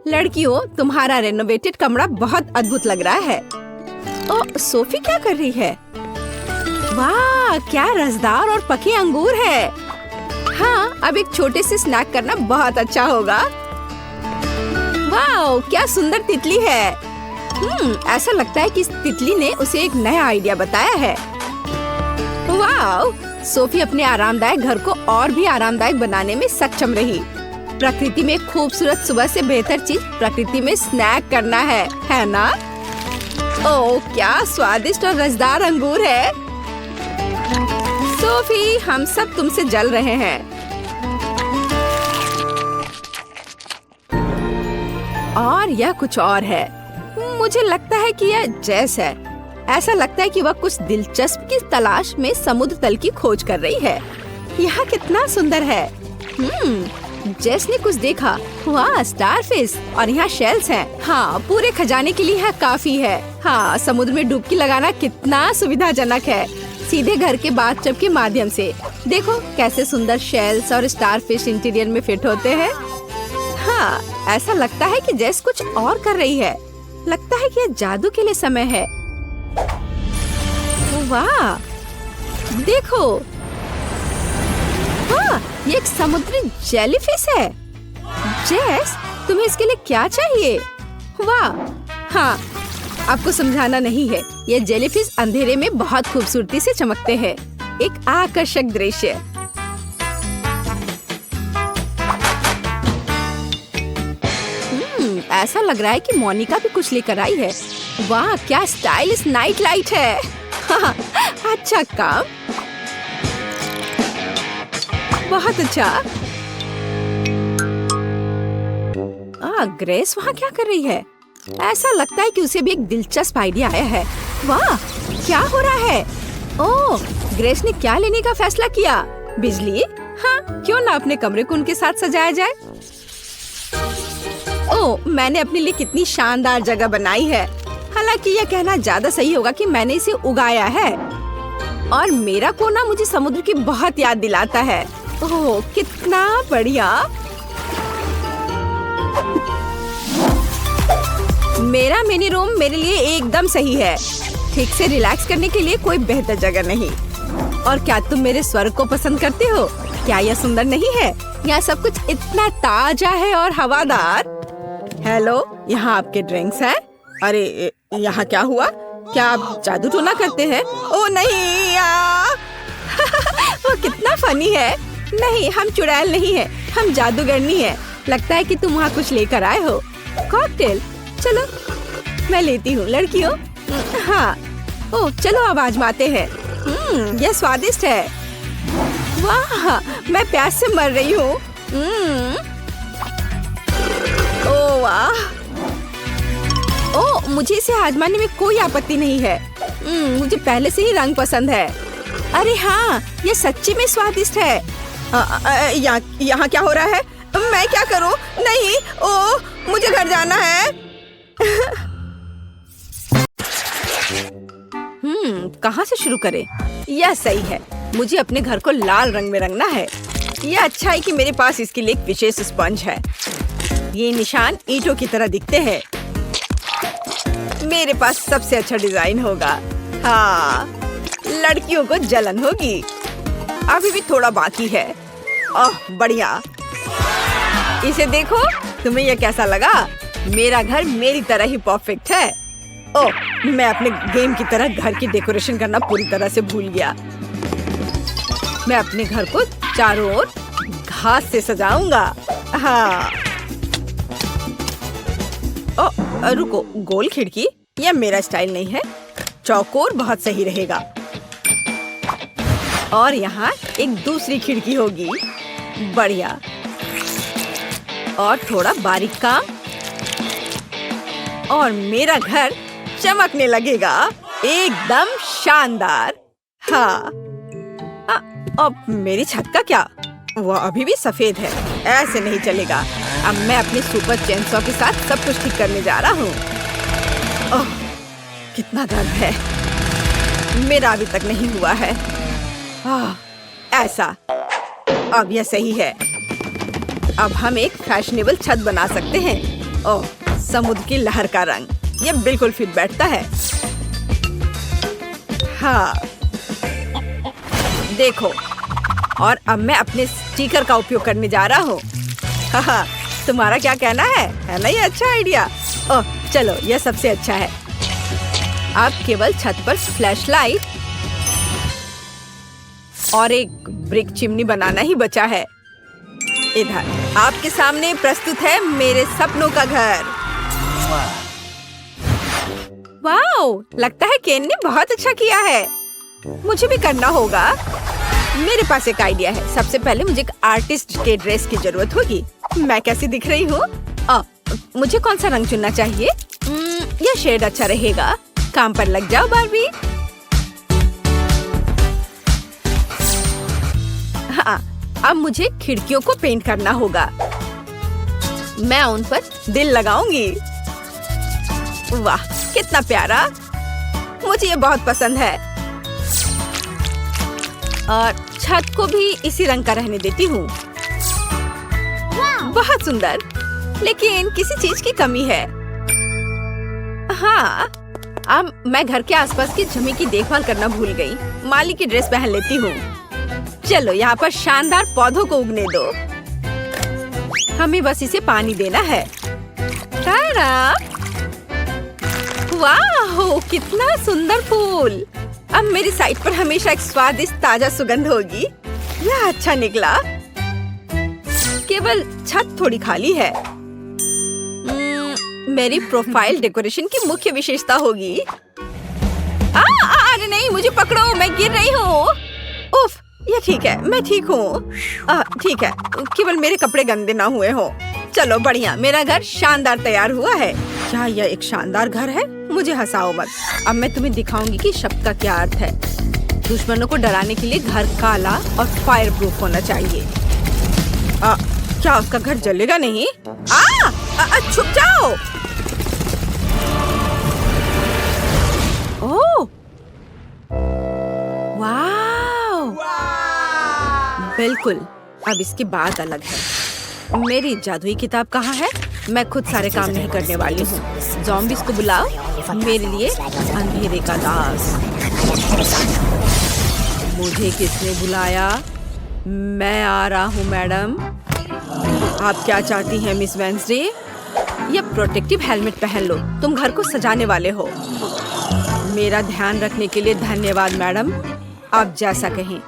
लड़कियों, तुम्हारा रेनोवेटेड कमरा बहुत अद्भुत लग रहा है। ओह, सोफी क्या कर रही है? वाह, क्या रसदार और पके अंगूर है। हाँ, अब एक छोटे से स्नैक करना बहुत अच्छा होगा। वाह, क्या सुंदर तितली है। ऐसा लगता है कि इस तितली ने उसे एक नया आइडिया बताया है। वाह, सोफी अपने आरामदायक घर को और भी आरामदायक बनाने में सक्षम रही। प्रकृति में खूबसूरत सुबह से बेहतर चीज प्रकृति में स्नैक करना है ना? ओह, क्या स्वादिष्ट और रसदार अंगूर है। सोफी, हम सब तुमसे जल रहे हैं। और यह कुछ और है। मुझे लगता है कि यह जेस है। ऐसा लगता है कि वह कुछ दिलचस्प की तलाश में समुद्र तल की खोज कर रही है। यह कितना सुंदर है। जेस ने कुछ देखा। वाह, स्टारफिश और यहाँ शेल्स हैं। हाँ, पूरे खजाने के लिए यह काफी है। हाँ, समुद्र में डुबकी लगाना कितना सुविधाजनक है, सीधे घर के बाथटब के माध्यम से। देखो कैसे सुंदर शेल्स और स्टारफिश इंटीरियर में फिट होते हैं। हाँ, ऐसा लगता है कि जेस कुछ और कर रही है। लगता है कि यह जादू के लिए समय है। वाह, देखो। हाँ, ये एक समुद्री जेलीफिश है। जेस, तुम्हें इसके लिए क्या चाहिए? वाह, हाँ, आपको समझाना नहीं है। ये जेलीफिश अंधेरे में बहुत खूबसूरती से चमकते हैं। एक आकर्षक दृश्य। ऐसा लग रहा है कि मोनिका भी कुछ लेकर आई है। वाह, क्या स्टाइलिश नाइट लाइट है। हाँ, अच्छा काम। बहुत अच्छा। ग्रेस वहाँ क्या कर रही है? ऐसा लगता है कि उसे भी एक दिलचस्प आइडिया आया है। वाह, क्या हो रहा है? ओह, ग्रेस ने क्या लेने का फैसला किया? बिजली? हाँ, क्यों ना अपने कमरे को उनके साथ सजाया जाए। ओह, मैंने अपने लिए कितनी शानदार जगह बनाई है। हालांकि यह कहना ज्यादा सही होगा कि मैंने इसे उगाया है। और मेरा कोना मुझे समुद्र की बहुत याद दिलाता है। ओह, कितना बढ़िया। मेरा मिनी रूम मेरे लिए एकदम सही है। ठीक से रिलैक्स करने के लिए कोई बेहतर जगह नहीं। और क्या तुम मेरे स्वर को पसंद करते हो? क्या यह सुंदर नहीं है? यहाँ सब कुछ इतना ताजा है और हवादार। हेलो, यहाँ आपके ड्रिंक्स हैं। अरे, यहाँ क्या हुआ? क्या आप जादू टोना करते हैं? ओ नहीं। वो कितना फनी है। नहीं, हम चुड़ैल नहीं है, हम जादूगरनी है। लगता है कि तुम वहाँ कुछ लेकर आए हो। कॉकटेल? चलो मैं लेती हूँ लड़कियों। हाँ, ओह चलो अब आजमाते हैं। यह स्वादिष्ट है। वाह, मैं प्यास से मर रही हूँ। ओह वाह, ओह मुझे इसे आजमाने में कोई आपत्ति नहीं है। मुझे पहले से ही रंग पसंद है। अरे हाँ, ये सच्ची में स्वादिष्ट है। यहाँ क्या हो रहा है? मैं क्या करूँ? नहीं, ओ, मुझे घर जाना है। कहाँ से शुरू करें? यह सही है, मुझे अपने घर को लाल रंग में रंगना है। यह अच्छा है कि मेरे पास इसके लिए एक विशेष स्पंज है। ये निशान ईंटों की तरह दिखते हैं। मेरे पास सबसे अच्छा डिजाइन होगा। हाँ, लड़कियों को जलन होगी। अभी भी थोड़ा बाकी है। ओह, बढ़िया। इसे देखो, तुम्हें यह कैसा लगा? मेरा घर मेरी तरह ही परफेक्ट है। ओह, मैं अपने गेम की तरह घर की डेकोरेशन करना पूरी तरह से भूल गया। मैं अपने घर को चारों ओर घास से सजाऊंगा। हाँ। ओह, रुको, गोल खिड़की? यह मेरा स्टाइल नहीं है। चौकोर बहुत सही रहेगा। और यहाँ एक दूसरी खिड़की होगी। बढ़िया। और थोड़ा बारीक काम और मेरा घर चमकने लगेगा। एकदम शानदार। हाँ। अब मेरी छत का क्या? वह अभी भी सफेद है। ऐसे नहीं चलेगा। अब मैं अपने सुपर चेनसॉ के साथ सब कुछ ठीक करने जा रहा हूँ। ओह, कितना दर्द है। मेरा अभी तक नहीं हुआ है। ऐसा। अब यह सही है। अब हम एक फैशनेबल छत बना सकते हैं। ओह, समुद्र की लहर का रंग। यह बिल्कुल फिट बैठता है। हाँ, देखो। और अब मैं अपने स्टिकर का उपयोग करने जा रहा हूँ। हाँ, तुम्हारा क्या कहना है ना ये अच्छा आइडिया? ओह, चलो, यह सबसे अच्छा है। अब केवल छत पर फ्लैशलाइट और एक ब्रिक चिमनी बनाना ही बचा है। इधर आपके सामने प्रस्तुत है मेरे सपनों का घर। वाओ, लगता है केन ने बहुत अच्छा किया है। मुझे भी करना होगा। मेरे पास एक आइडिया है। सबसे पहले मुझे एक आर्टिस्ट के ड्रेस की जरूरत होगी। मैं कैसी दिख रही हूँ? मुझे कौन सा रंग चुनना चाहिए? यह शेड अच्छा रहेगा। काम पर लग जाओ बारबी। हाँ, अब मुझे खिड़कियों को पेंट करना होगा। मैं उन पर दिल लगाऊंगी। वाह, कितना प्यारा। मुझे ये बहुत पसंद है। और छत को भी इसी रंग का रहने देती हूँ। बहुत सुंदर, लेकिन किसी चीज की कमी है। हाँ, अब मैं घर के आसपास की जमीन की देखभाल करना भूल गई। माली की ड्रेस पहन लेती हूँ। चलो, यहाँ पर शानदार पौधों को उगने दो। हमें बस इसे पानी देना है। तारा! वाह, कितना सुंदर फूल। अब मेरी साइड पर हमेशा एक स्वादिष्ट ताजा सुगंध होगी। यह अच्छा निकला। केवल छत थोड़ी खाली है। मेरी प्रोफाइल डेकोरेशन की मुख्य विशेषता होगी। अरे नहीं, मुझे पकड़ो, मैं गिर रही हूँ। उफ, ये ठीक है, मैं ठीक हूँ। ठीक है, केवल मेरे कपड़े गंदे ना हुए हो। चलो, बढ़िया, मेरा घर शानदार तैयार हुआ है। क्या यह एक शानदार घर है? मुझे हंसाओ मत। अब मैं तुम्हें दिखाऊंगी कि शब्द का क्या अर्थ है। दुश्मनों को डराने के लिए घर काला और फायर प्रूफ होना चाहिए। क्या उसका घर जलेगा नहीं? छुप जाओ। ओह, वाव! बिल्कुल। अब इसकी बात अलग है। मेरी जादुई किताब कहाँ है? मैं खुद सारे काम नहीं करने वाली हूँ। ज़ॉम्बीज़ को बुलाओ, मेरे लिए अंधेरे का दास। मुझे किसने बुलाया? मैं आ रहा हूँ मैडम। आप क्या चाहती हैं मिस वेंसडे? ये प्रोटेक्टिव हेलमेट पहन लो। तुम घर को सजाने वाले हो। मेरा ध्यान रखने के लिए धन्यवाद मैडम। आप जैसा कहें।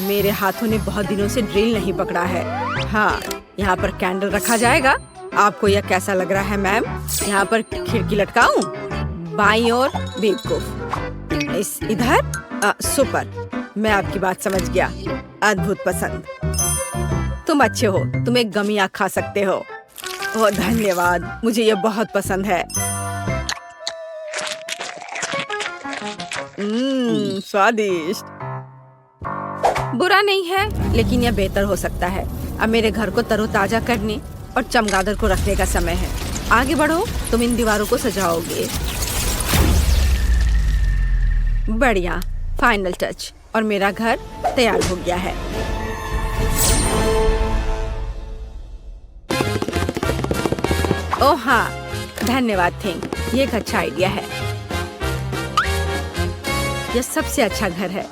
मेरे हाथों ने बहुत दिनों से ड्रिल नहीं पकड़ा है। हाँ, यहाँ पर कैंडल रखा जाएगा। आपको यह कैसा लग रहा है मैम? यहाँ पर खिड़की लटकाऊं? बाईं ओर बेवकूफ। इस इधर सुपर। मैं आपकी बात समझ गया। अद्भुत पसंद। तुम अच्छे हो। तुम एक गमिया खा सकते हो। ओह, धन्यवाद। मुझे यह बहुत पसंद है। स्वादिष्ट। बुरा नहीं है, लेकिन यह बेहतर हो सकता है। अब मेरे घर को तरोताजा करने और चमगादड़ को रखने का समय है। आगे बढ़ो, तुम इन दीवारों को सजाओगे। बढ़िया, फाइनल टच, और मेरा घर तैयार हो गया है। ओह हाँ, धन्यवाद थिंग, ये एक अच्छा आइडिया है। यह सबसे अच्छा घर है।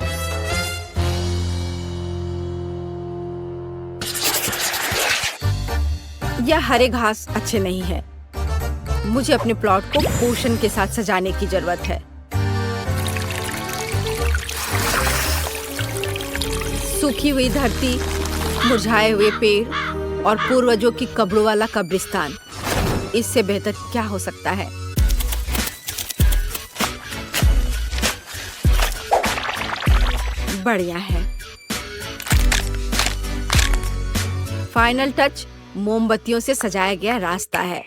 यह हरे घास अच्छे नहीं है। मुझे अपने प्लॉट को पोषण के साथ सजाने की जरूरत है। सूखी हुई धरती, मुरझाए हुए पेड़ और पूर्वजों की कब्रों वाला कब्रिस्तान, इससे बेहतर क्या हो सकता है। बढ़िया है। फाइनल टच मोमबत्तियों से सजाया गया रास्ता है।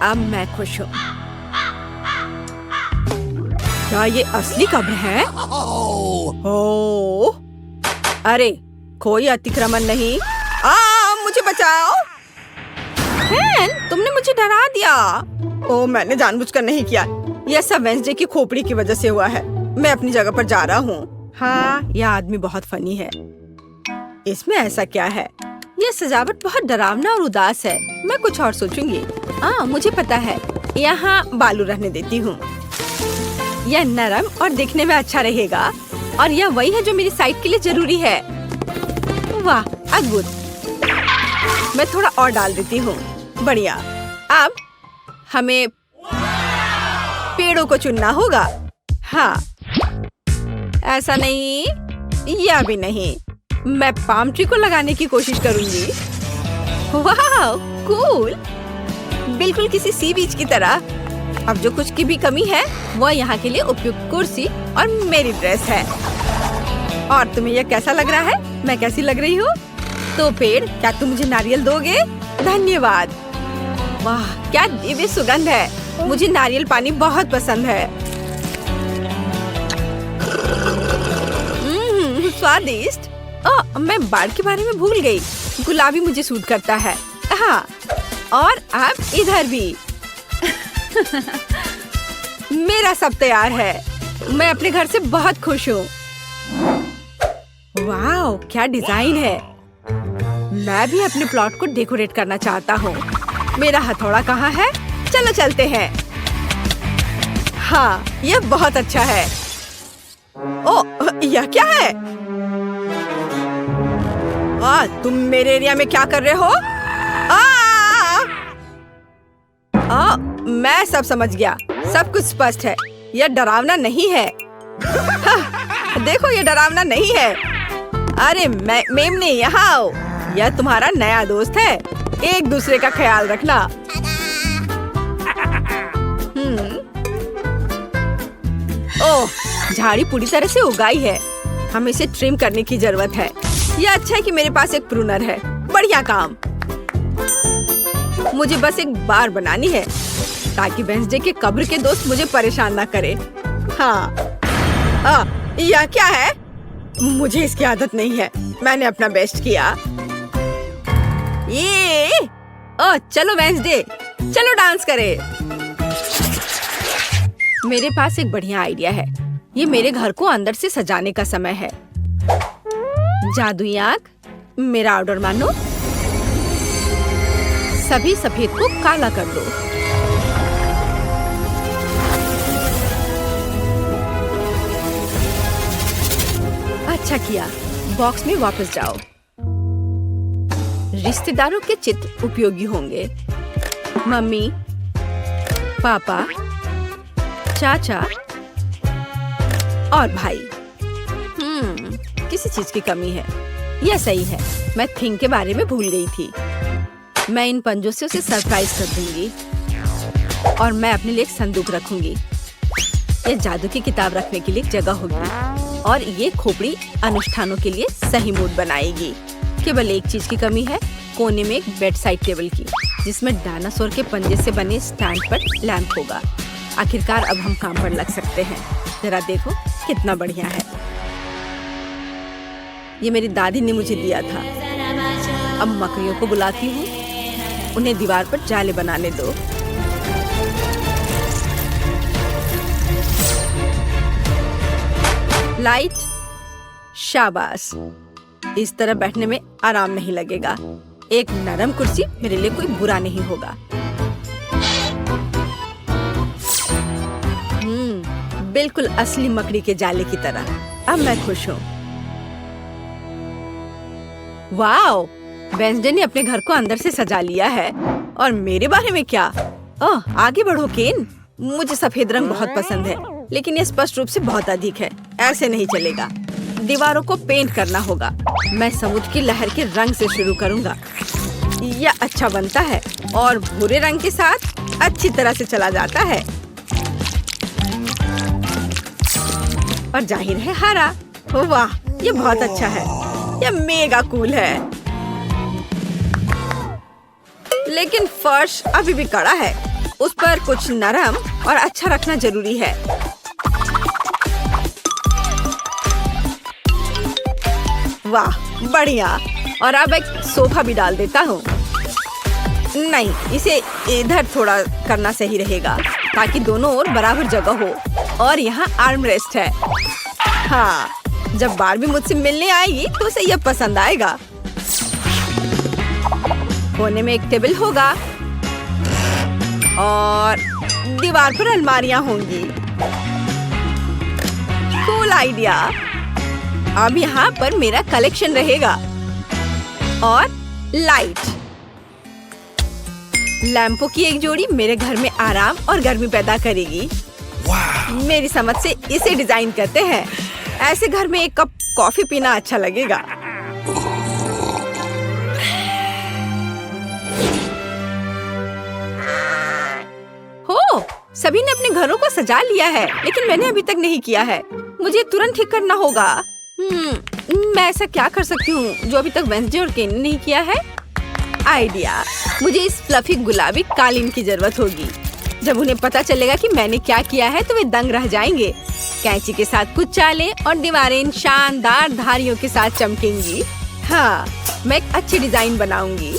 अब मैं खुश हूँ। क्या ये असली कब्र है? ओह, अरे कोई अतिक्रमण नहीं। मुझे बचाओ। तुमने मुझे डरा दिया। ओह, मैंने जानबूझकर नहीं किया। यह सब वेंसडे की खोपड़ी की वजह से हुआ है। मैं अपनी जगह पर जा रहा हूँ। हाँ, यह आदमी बहुत फनी है। इसमें ऐसा क्या है? यह सजावट बहुत डरावना और उदास है। मैं कुछ और सोचूंगी। मुझे पता है, यहाँ बालू रहने देती हूँ। यह नरम और दिखने में अच्छा रहेगा, और यह वही है जो मेरी साइट के लिए जरूरी है। वाह, अद्भुत। मैं थोड़ा और डाल देती हूँ। बढ़िया। अब हमें पेड़ों को चुनना होगा। हाँ, ऐसा नहीं, यह भी नहीं। मैं पाम ट्री को लगाने की कोशिश करूंगी। वाह, कूल। बिल्कुल किसी सी बीच की तरह। अब जो कुछ की भी कमी है, वह यहाँ के लिए उपयुक्त कुर्सी और मेरी ड्रेस है। और तुम्हें यह कैसा लग रहा है? मैं कैसी लग रही हूँ? तो पेड़, क्या तुम मुझे नारियल दोगे? धन्यवाद। वाह, क्या दिव्य सुगंध है। मुझे नारियल पानी बहुत पसंद है। स्वादिष्ट। मैं बाढ़ के बारे में भूल गई। गुलाबी मुझे सूट करता है। हाँ, और अब इधर भी। मेरा सब तैयार है। मैं अपने घर से बहुत खुश हूँ। वाह, क्या डिजाइन है। मैं भी अपने प्लॉट को डेकोरेट करना चाहता हूँ। मेरा हथौड़ा कहाँ है? चलो चलते हैं। हाँ, यह बहुत अच्छा है। ओह, यह क्या है? तुम मेरे एरिया में क्या कर रहे हो? मैं सब समझ गया। सब कुछ स्पष्ट है। यह डरावना नहीं है। देखो, यह डरावना नहीं है। अरे मेमने, यहाँ आओ। यह तुम्हारा नया दोस्त है। एक दूसरे का ख्याल रखना। ओह, झाड़ी पूरी तरह से उगाई है। हमें इसे ट्रिम करने की जरूरत है। यह अच्छा है कि मेरे पास एक प्रूनर है। बढ़िया काम। मुझे बस एक बार बनानी है, ताकि वेंसडे के कब्र के दोस्त मुझे परेशान ना करे। हाँ, यह क्या है? मुझे इसकी आदत नहीं है। मैंने अपना बेस्ट किया। चलो वेंसडे, चलो डांस करें। मेरे पास एक बढ़िया आइडिया है। ये मेरे घर को अंदर से सजाने का समय है। जादुई आग, मेरा ऑर्डर मानो। सभी सफेद को काला कर दो। अच्छा किया। बॉक्स में वापस जाओ। रिश्तेदारों के चित्र उपयोगी होंगे। मम्मी, पापा, चाचा और भाई। किसी चीज की कमी है। यह सही है। मैं थिंग के बारे में भूल गई थी। मैं इन पंजों से उसे सरप्राइज कर दूंगी, और मैं अपने लिए एक संदूक रखूंगी। यह जादू की किताब रखने के लिए एक जगह होगी, और ये खोपड़ी अनुष्ठानों के लिए सही मूड बनाएगी। केवल एक चीज की कमी है, कोने में एक बेड साइड टेबल की, जिसमें डायनासोर के पंजे से बने स्टैंड पर लैंप होगा। आखिरकार अब हम काम पर लग सकते हैं। जरा देखो कितना बढ़िया है। ये मेरी दादी ने मुझे दिया था। अब मकड़ियों को बुलाती हूँ, उन्हें दीवार पर जाले बनाने दो। लाइट, शाबाश। इस तरह बैठने में आराम नहीं लगेगा। एक नरम कुर्सी मेरे लिए कोई बुरा नहीं होगा। बिल्कुल असली मकड़ी के जाले की तरह। अब मैं खुश हूँ। वाओ, वेंसडे ने अपने घर को अंदर से सजा लिया है। और मेरे बारे में क्या? ओह, आगे बढ़ो केन। मुझे सफेद रंग बहुत पसंद है, लेकिन ये स्पष्ट रूप से बहुत अधिक है। ऐसे नहीं चलेगा। दीवारों को पेंट करना होगा। मैं समुद्र की लहर के रंग से शुरू करूंगा। यह अच्छा बनता है और भूरे रंग के साथ अच्छी तरह से चला जाता है। और जाहिर है हरा। वाह, ये बहुत अच्छा है। यह मेगा कूल है। लेकिन फर्श अभी भी कड़ा है। उस पर कुछ नरम और अच्छा रखना जरूरी है। वाह, बढ़िया। और अब एक सोफा भी डाल देता हूँ। नहीं, इसे इधर थोड़ा करना सही रहेगा ताकि दोनों ओर बराबर जगह हो। और यहाँ आर्म रेस्ट है। हाँ, जब बारबी मुझसे मिलने आएगी तो उसे यह पसंद आएगा। कोने में एक टेबल होगा और दीवार पर अलमारियां होंगी। Cool idea. अब यहाँ पर मेरा कलेक्शन रहेगा। और लाइट, लैंपों की एक जोड़ी मेरे घर में आराम और गर्मी पैदा करेगी। मेरी समझ से इसे डिजाइन करते हैं। ऐसे घर में एक कप कॉफी पीना अच्छा लगेगा। हो, सभी ने अपने घरों को सजा लिया है, लेकिन मैंने अभी तक नहीं किया है। मुझे तुरंत ठीक करना होगा। मैं ऐसा क्या कर सकती हूँ जो अभी तक वेंसडे और केन ने नहीं किया है? आइडिया, मुझे इस फ्लफी गुलाबी कालीन की जरूरत होगी। जब उन्हें पता चलेगा कि मैंने क्या किया है तो वे दंग रह जाएंगे। कैंची के साथ कुछ चालें और दीवारें इन शानदार धारियों के साथ चमकेंगी। हाँ, मैं एक अच्छी डिजाइन बनाऊंगी।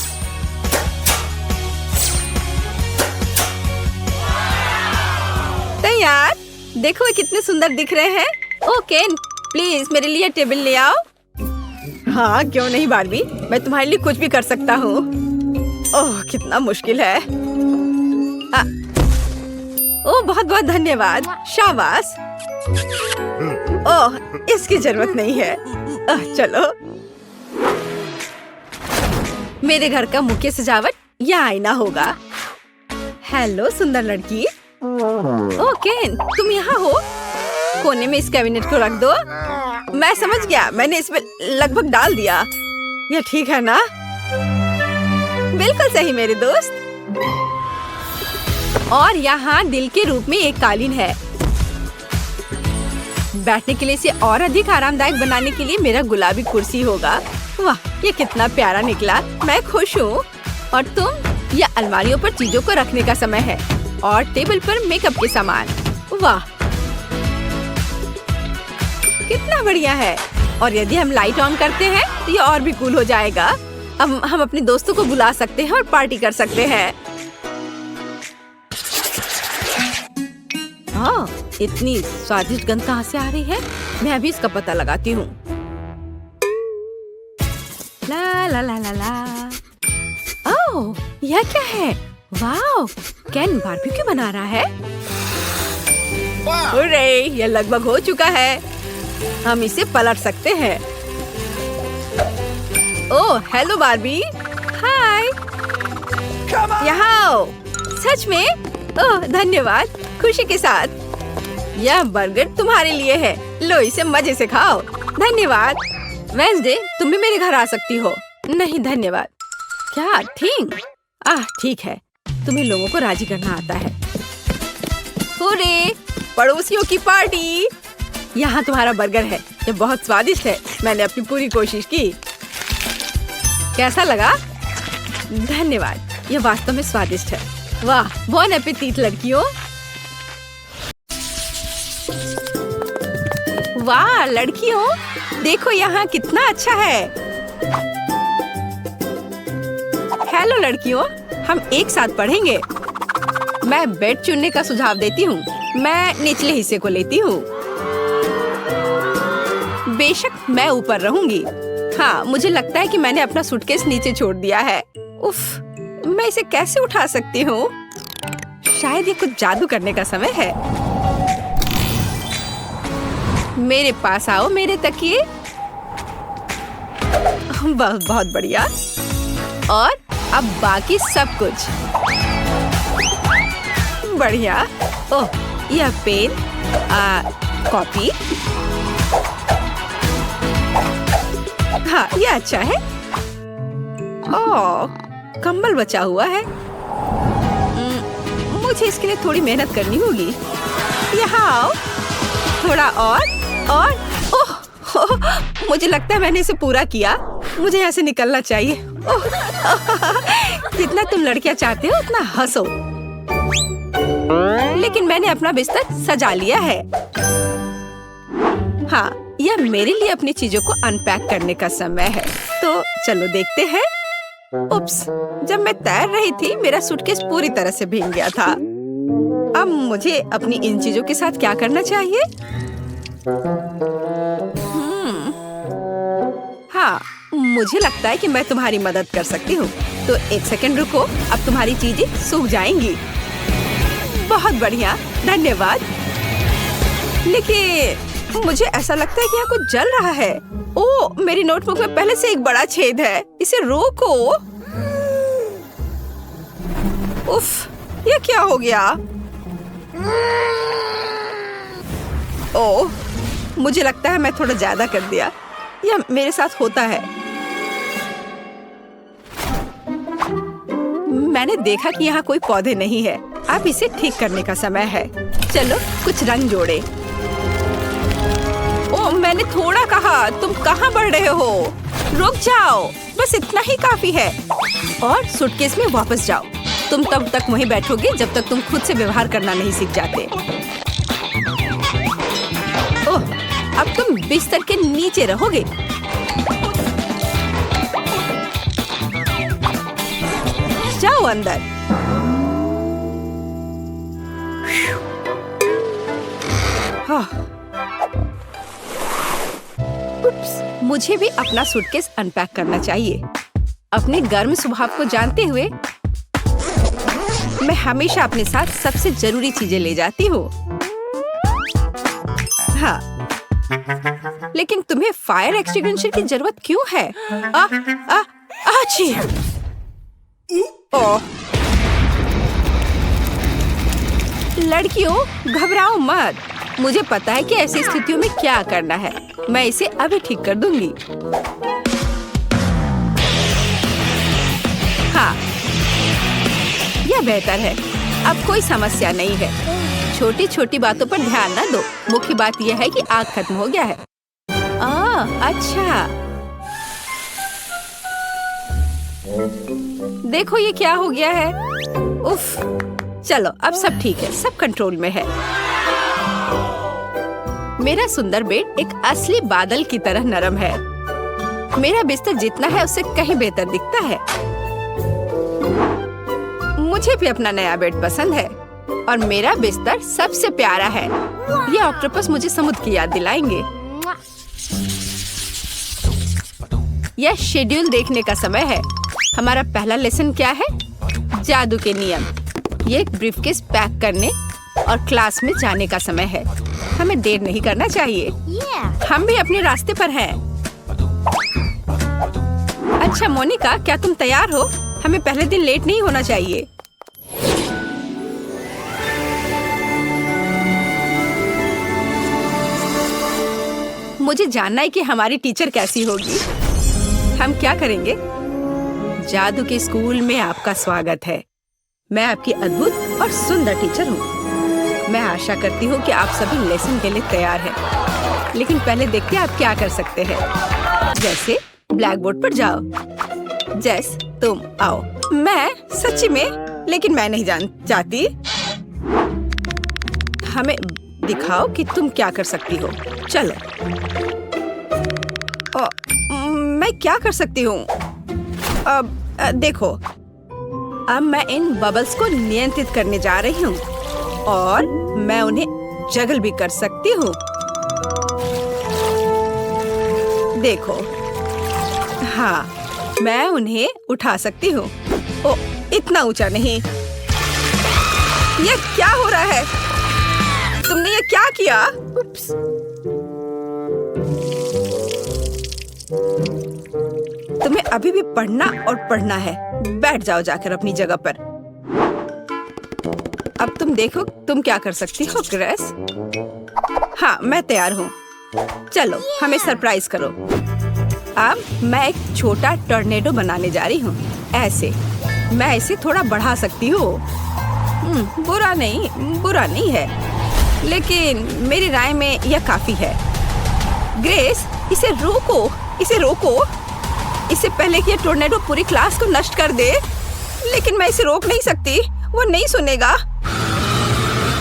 तैयार। देखो वे कितने सुंदर दिख रहे हैं। ओ केन, प्लीज मेरे लिए टेबल ले आओ। हाँ, क्यों नहीं बारबी, मैं तुम्हारे लिए कुछ भी कर सकता हूँ। ओह, कितना मुश्किल है। ओह, बहुत बहुत धन्यवाद। शाबाश। ओह, इसकी जरूरत नहीं है। चलो। मेरे घर का मुख्य सजावट यह आईना होगा। हेलो सुंदर लड़की। ओह केन, तुम यहाँ हो? कोने में इस कैबिनेट को रख दो। मैं समझ गया, मैंने इसमें लगभग डाल दिया। यह ठीक है ना? बिल्कुल सही मेरे दोस्त। और यहाँ दिल के रूप में एक कालीन है। बैठने के लिए इसे और अधिक आरामदायक बनाने के लिए मेरा गुलाबी कुर्सी होगा। वाह, ये कितना प्यारा निकला। मैं खुश हूँ। और तुम? यह अलमारियों पर चीजों को रखने का समय है और टेबल पर मेकअप के सामान। वाह, कितना बढ़िया है। और यदि हम लाइट ऑन करते हैं तो ये और भी कूल हो जाएगा। अब हम अपने दोस्तों को बुला सकते हैं और पार्टी कर सकते हैं। हाँ, इतनी स्वादिष्ट गंध कहाँ से आ रही है? मैं अभी इसका पता लगाती हूँ। ला ला ला ला ला। ओह, यह क्या है? वाह, केन बारबेक्यू बना रहा है। हुर्रे, यह लगभग हो चुका है। हम इसे पलट सकते हैं। ओह, हेलो बारबी। हाय, यहाँ आओ। सच में? ओह, धन्यवाद। खुशी के साथ। यह बर्गर तुम्हारे लिए है। लो, इसे मजे से खाओ। धन्यवाद। वेंसडे, तुम भी मेरे घर आ सकती हो। नहीं धन्यवाद। क्या? ठीक है। तुम्हें लोगों को राजी करना आता है। हुर्रे, पड़ोसियों की पार्टी। यहाँ तुम्हारा बर्गर है। ये बहुत स्वादिष्ट है। मैंने अपनी पूरी कोशिश की। कैसा लगा? धन्यवाद। यह वास्तव में स्वादिष्ट है। वाह, बॉन एपेटीट लड़कियों। वाह लड़कियों, देखो यहाँ कितना अच्छा है। हेलो लड़कियों, हम एक साथ पढ़ेंगे। मैं बेड चुनने का सुझाव देती हूँ। मैं निचले हिस्से को लेती हूँ। बेशक मैं ऊपर रहूंगी। हाँ, मुझे लगता है कि मैंने अपना सूटकेस नीचे छोड़ दिया है। उफ, मैं इसे कैसे उठा सकती हूँ? शायद ये कुछ जादू करने का समय है। मेरे पास आओ मेरे तकिए। बहुत बढ़िया। और अब बाकी सब कुछ बढ़िया। ओह, यह पेन, कॉपी। हाँ, यह अच्छा है। ओह, कंबल बचा हुआ है। मुझे इसके लिए थोड़ी मेहनत करनी होगी। यहाँ आओ, थोड़ा और। ओह, मुझे लगता है मैंने इसे पूरा किया। मुझे यहाँ से निकलना चाहिए। ओह, जितना तुम लड़कियाँ चाहते हो उतना हंसो। लेकिन मैंने अपना बिस्तर सजा लिया है। हाँ, यह मेरे लिए अपनी चीजों को अनपैक करने का समय है। तो चलो देखते हैं। उप्स, जब मैं तैर रही थी मेरा सूटकेस पूरी तरह से भीग गया था। अब मुझे अपनी इन चीजों के साथ क्या करना चाहिए? हाँ, मुझे लगता है कि मैं तुम्हारी मदद कर सकती हूँ। तो एक सेकंड रुको, अब तुम्हारी चीजें सूख जाएंगी। बहुत बढ़िया, धन्यवाद। लेकिन मुझे ऐसा लगता है कि यहाँ कुछ जल रहा है। ओह, मेरी नोटबुक में पहले से एक बड़ा छेद है। इसे रोको। उफ, ये क्या हो गया? ओह, मुझे लगता है मैं थोड़ा ज्यादा कर दिया। यह मेरे साथ होता है। मैंने देखा कि यहाँ कोई पौधे नहीं है। अब इसे ठीक करने का समय है। चलो कुछ रंग जोड़े। ओह, मैंने थोड़ा कहा। तुम कहाँ बढ़ रहे हो? रुक जाओ, बस इतना ही काफी है। और सूटकेस में वापस जाओ। तुम तब तक वहीं बैठोगे जब तक तुम खुद से व्यवहार करना नहीं सीख जाते। ओह, अब तुम बिस्तर के नीचे रहोगे। जाओ अंदर। उप्स, मुझे भी अपना सूटकेस अनपैक करना चाहिए। अपने गर्म स्वभाव को जानते हुए मैं हमेशा अपने साथ सबसे जरूरी चीजें ले जाती हूँ। हाँ, लेकिन तुम्हें फायर एक्सटिंग्विशर की जरूरत क्यों है? आची! ओह, लड़कियों घबराओ मत। मुझे पता है कि ऐसी स्थितियों में क्या करना है। मैं इसे अभी ठीक कर दूंगी। हाँ, यह बेहतर है। अब कोई समस्या नहीं है। छोटी छोटी बातों पर ध्यान न दो। मुख्य बात यह है कि आग खत्म हो गया है। अच्छा, देखो ये क्या हो गया है। उफ, चलो अब सब ठीक है, सब कंट्रोल में है। मेरा सुंदर बेड एक असली बादल की तरह नरम है। मेरा बिस्तर जितना है उससे कहीं बेहतर दिखता है। मुझे भी अपना नया बेड पसंद है और मेरा बिस्तर सबसे प्यारा है। ये ऑक्टोपस मुझे समुद्र की याद दिलाएंगे। यह शेड्यूल देखने का समय है। हमारा पहला लेसन क्या है? जादू के नियम। ये एक ब्रीफकेस पैक करने और क्लास में जाने का समय है। हमें देर नहीं करना चाहिए। हम भी अपने रास्ते पर हैं। अच्छा मोनिका, क्या तुम तैयार हो? हमें पहले दिन लेट नहीं होना चाहिए। मुझे जानना है कि हमारी टीचर कैसी होगी। हम क्या करेंगे? जादू के स्कूल में आपका स्वागत है। मैं आपकी अद्भुत और सुंदर टीचर हूँ। मैं आशा करती हूँ कि आप सभी लेसन के लिए तैयार हैं। लेकिन पहले देखते हैं आप क्या कर सकते हैं। जैसे ब्लैक बोर्ड पर जाओ। जेस, तुम आओ। मैं सच्ची में, लेकिन मैं नहीं चाहती। हमें दिखाओ कि तुम क्या कर सकती हो। चलो। मैं क्या कर सकती हूँ? अब देखो, अब मैं इन बबल्स को नियंत्रित करने जा रही हूँ और मैं उन्हें जगल भी कर सकती हूँ। देखो, हाँ, मैं उन्हें उठा सकती हूँ। ओ, इतना ऊंचा नहीं। ये क्या हो रहा है? तुमने ये क्या किया? उप्स। तुम्हें अभी भी पढ़ना और पढ़ना है। बैठ जाओ जाकर अपनी जगह पर। अब तुम देखो तुम क्या कर सकती हो ग्रेस। हाँ, मैं तैयार हूँ। चलो, हमें सरप्राइज करो। अब मैं एक छोटा टॉर्नेडो बनाने जा रही हूँ। ऐसे मैं इसे थोड़ा बढ़ा सकती हूँ। बुरा नहीं है, लेकिन मेरी राय में यह काफी है। ग्रेस, इसे रोको। इससे पहले कि ये टॉर्नेडो पूरी क्लास को नष्ट कर दे। लेकिन मैं इसे रोक नहीं सकती, वो नहीं सुनेगा।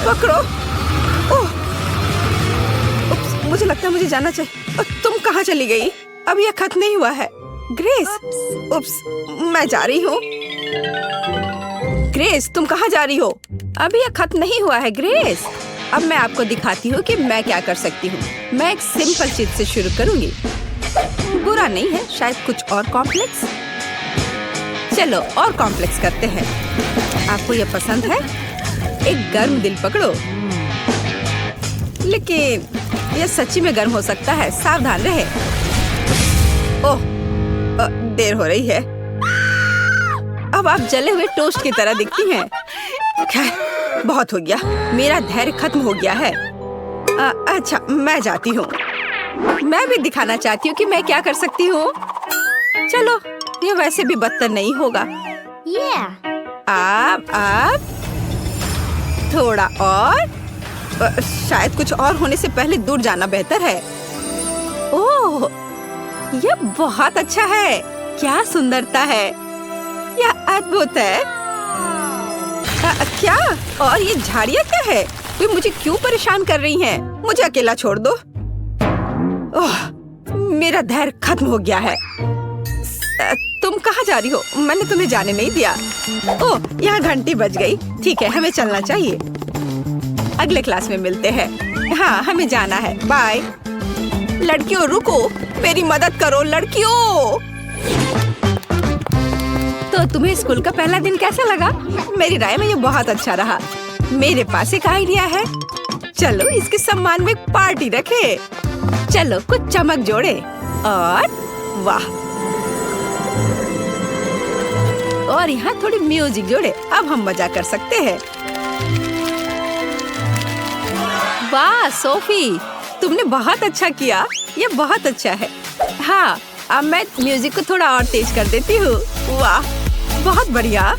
पकड़ो। ओह, मुझे लगता है मुझे जाना चाहिए। तुम कहाँ चली गई? अब यह खत्म नहीं हुआ है। ग्रेस, मैं जा रही हूँ। ग्रेस, तुम कहाँ जा रही हो? अभी यह खत्म नहीं हुआ है ग्रेस। अब मैं आपको दिखाती हूँ कि मैं क्या कर सकती हूँ। मैं एक सिंपल चीज से शुरू करूँगी। बुरा नहीं है, शायद कुछ और कॉम्प्लेक्स। चलो, और कॉम्प्लेक्स करते हैं। आपको यह पसंद है? एक गर्म दिल पकड़ो। लेकिन यह सच्ची में गर्म हो सकता है, सावधान रहे। ओह, देर हो रही है। अब आप जले हुए टोस्ट की तरह दिखती हैं। खैर, बहुत हो गया। मेरा धैर्य खत्म हो गया है। अच्छा, मैं जाती हूँ। मैं भी दिखाना चाहती हूँ कि मैं क्या कर सकती हूँ। चलो, ये वैसे भी बदतर नहीं होगा। आप थोड़ा और। शायद कुछ और होने से पहले दूर जाना बेहतर है। ओह, यह बहुत अच्छा है। क्या सुंदरता है। यह अद्भुत है। क्या? और ये झाड़ियाँ क्या है? वे मुझे क्यों परेशान कर रही हैं? मुझे अकेला छोड़ दो। ओह, मेरा धैर्य खत्म हो गया है। तुम कहाँ जा रही हो? मैंने तुम्हें जाने नहीं दिया। ओह, यहाँ घंटी बज गई। ठीक है, हमें चलना चाहिए। अगले क्लास में मिलते हैं। हाँ, हमें जाना है। बाय। लड़कियों, रुको, मेरी मदद करो लड़कियों। तो तुम्हें स्कूल का पहला दिन कैसा लगा? मेरी राय में ये बहुत अच्छा रहा। मेरे पास एक आइडिया है। चलो, इसके सम्मान में एक पार्टी रखे। चलो, कुछ चमक जोड़े और वाह, और यहाँ थोड़ी म्यूजिक जोड़े। अब हम मजा कर सकते हैं। वाह सोफी, तुमने बहुत अच्छा किया। ये बहुत अच्छा है। हाँ, अब मैं म्यूजिक को थोड़ा और तेज कर देती हूँ। वाह, बहुत बढ़िया।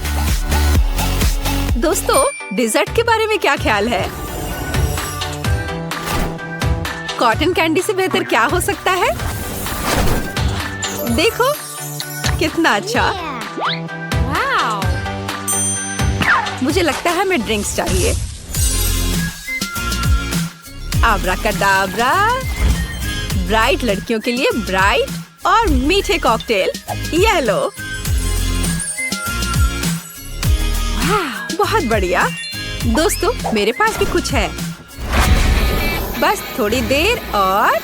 दोस्तों, डिजर्ट के बारे में क्या ख्याल है? कॉटन कैंडी से बेहतर क्या हो सकता है? देखो कितना अच्छा। मुझे लगता है हमें ड्रिंक्स चाहिए। आब्राकाडाब्रा। ब्राइट लड़कियों के लिए ब्राइट और मीठे कॉकटेल। ये लो। बहुत बढ़िया। दोस्तों, मेरे पास भी कुछ है। बस थोड़ी देर और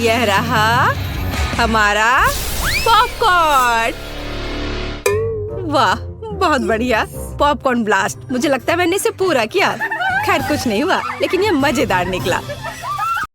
यह रहा हमारा पॉपकॉर्न। वाह, बहुत बढ़िया। Popcorn blast. मुझे लगता है मैंने इसे पूरा किया। खैर, कुछ नहीं हुआ, लेकिन यह मजेदार निकला।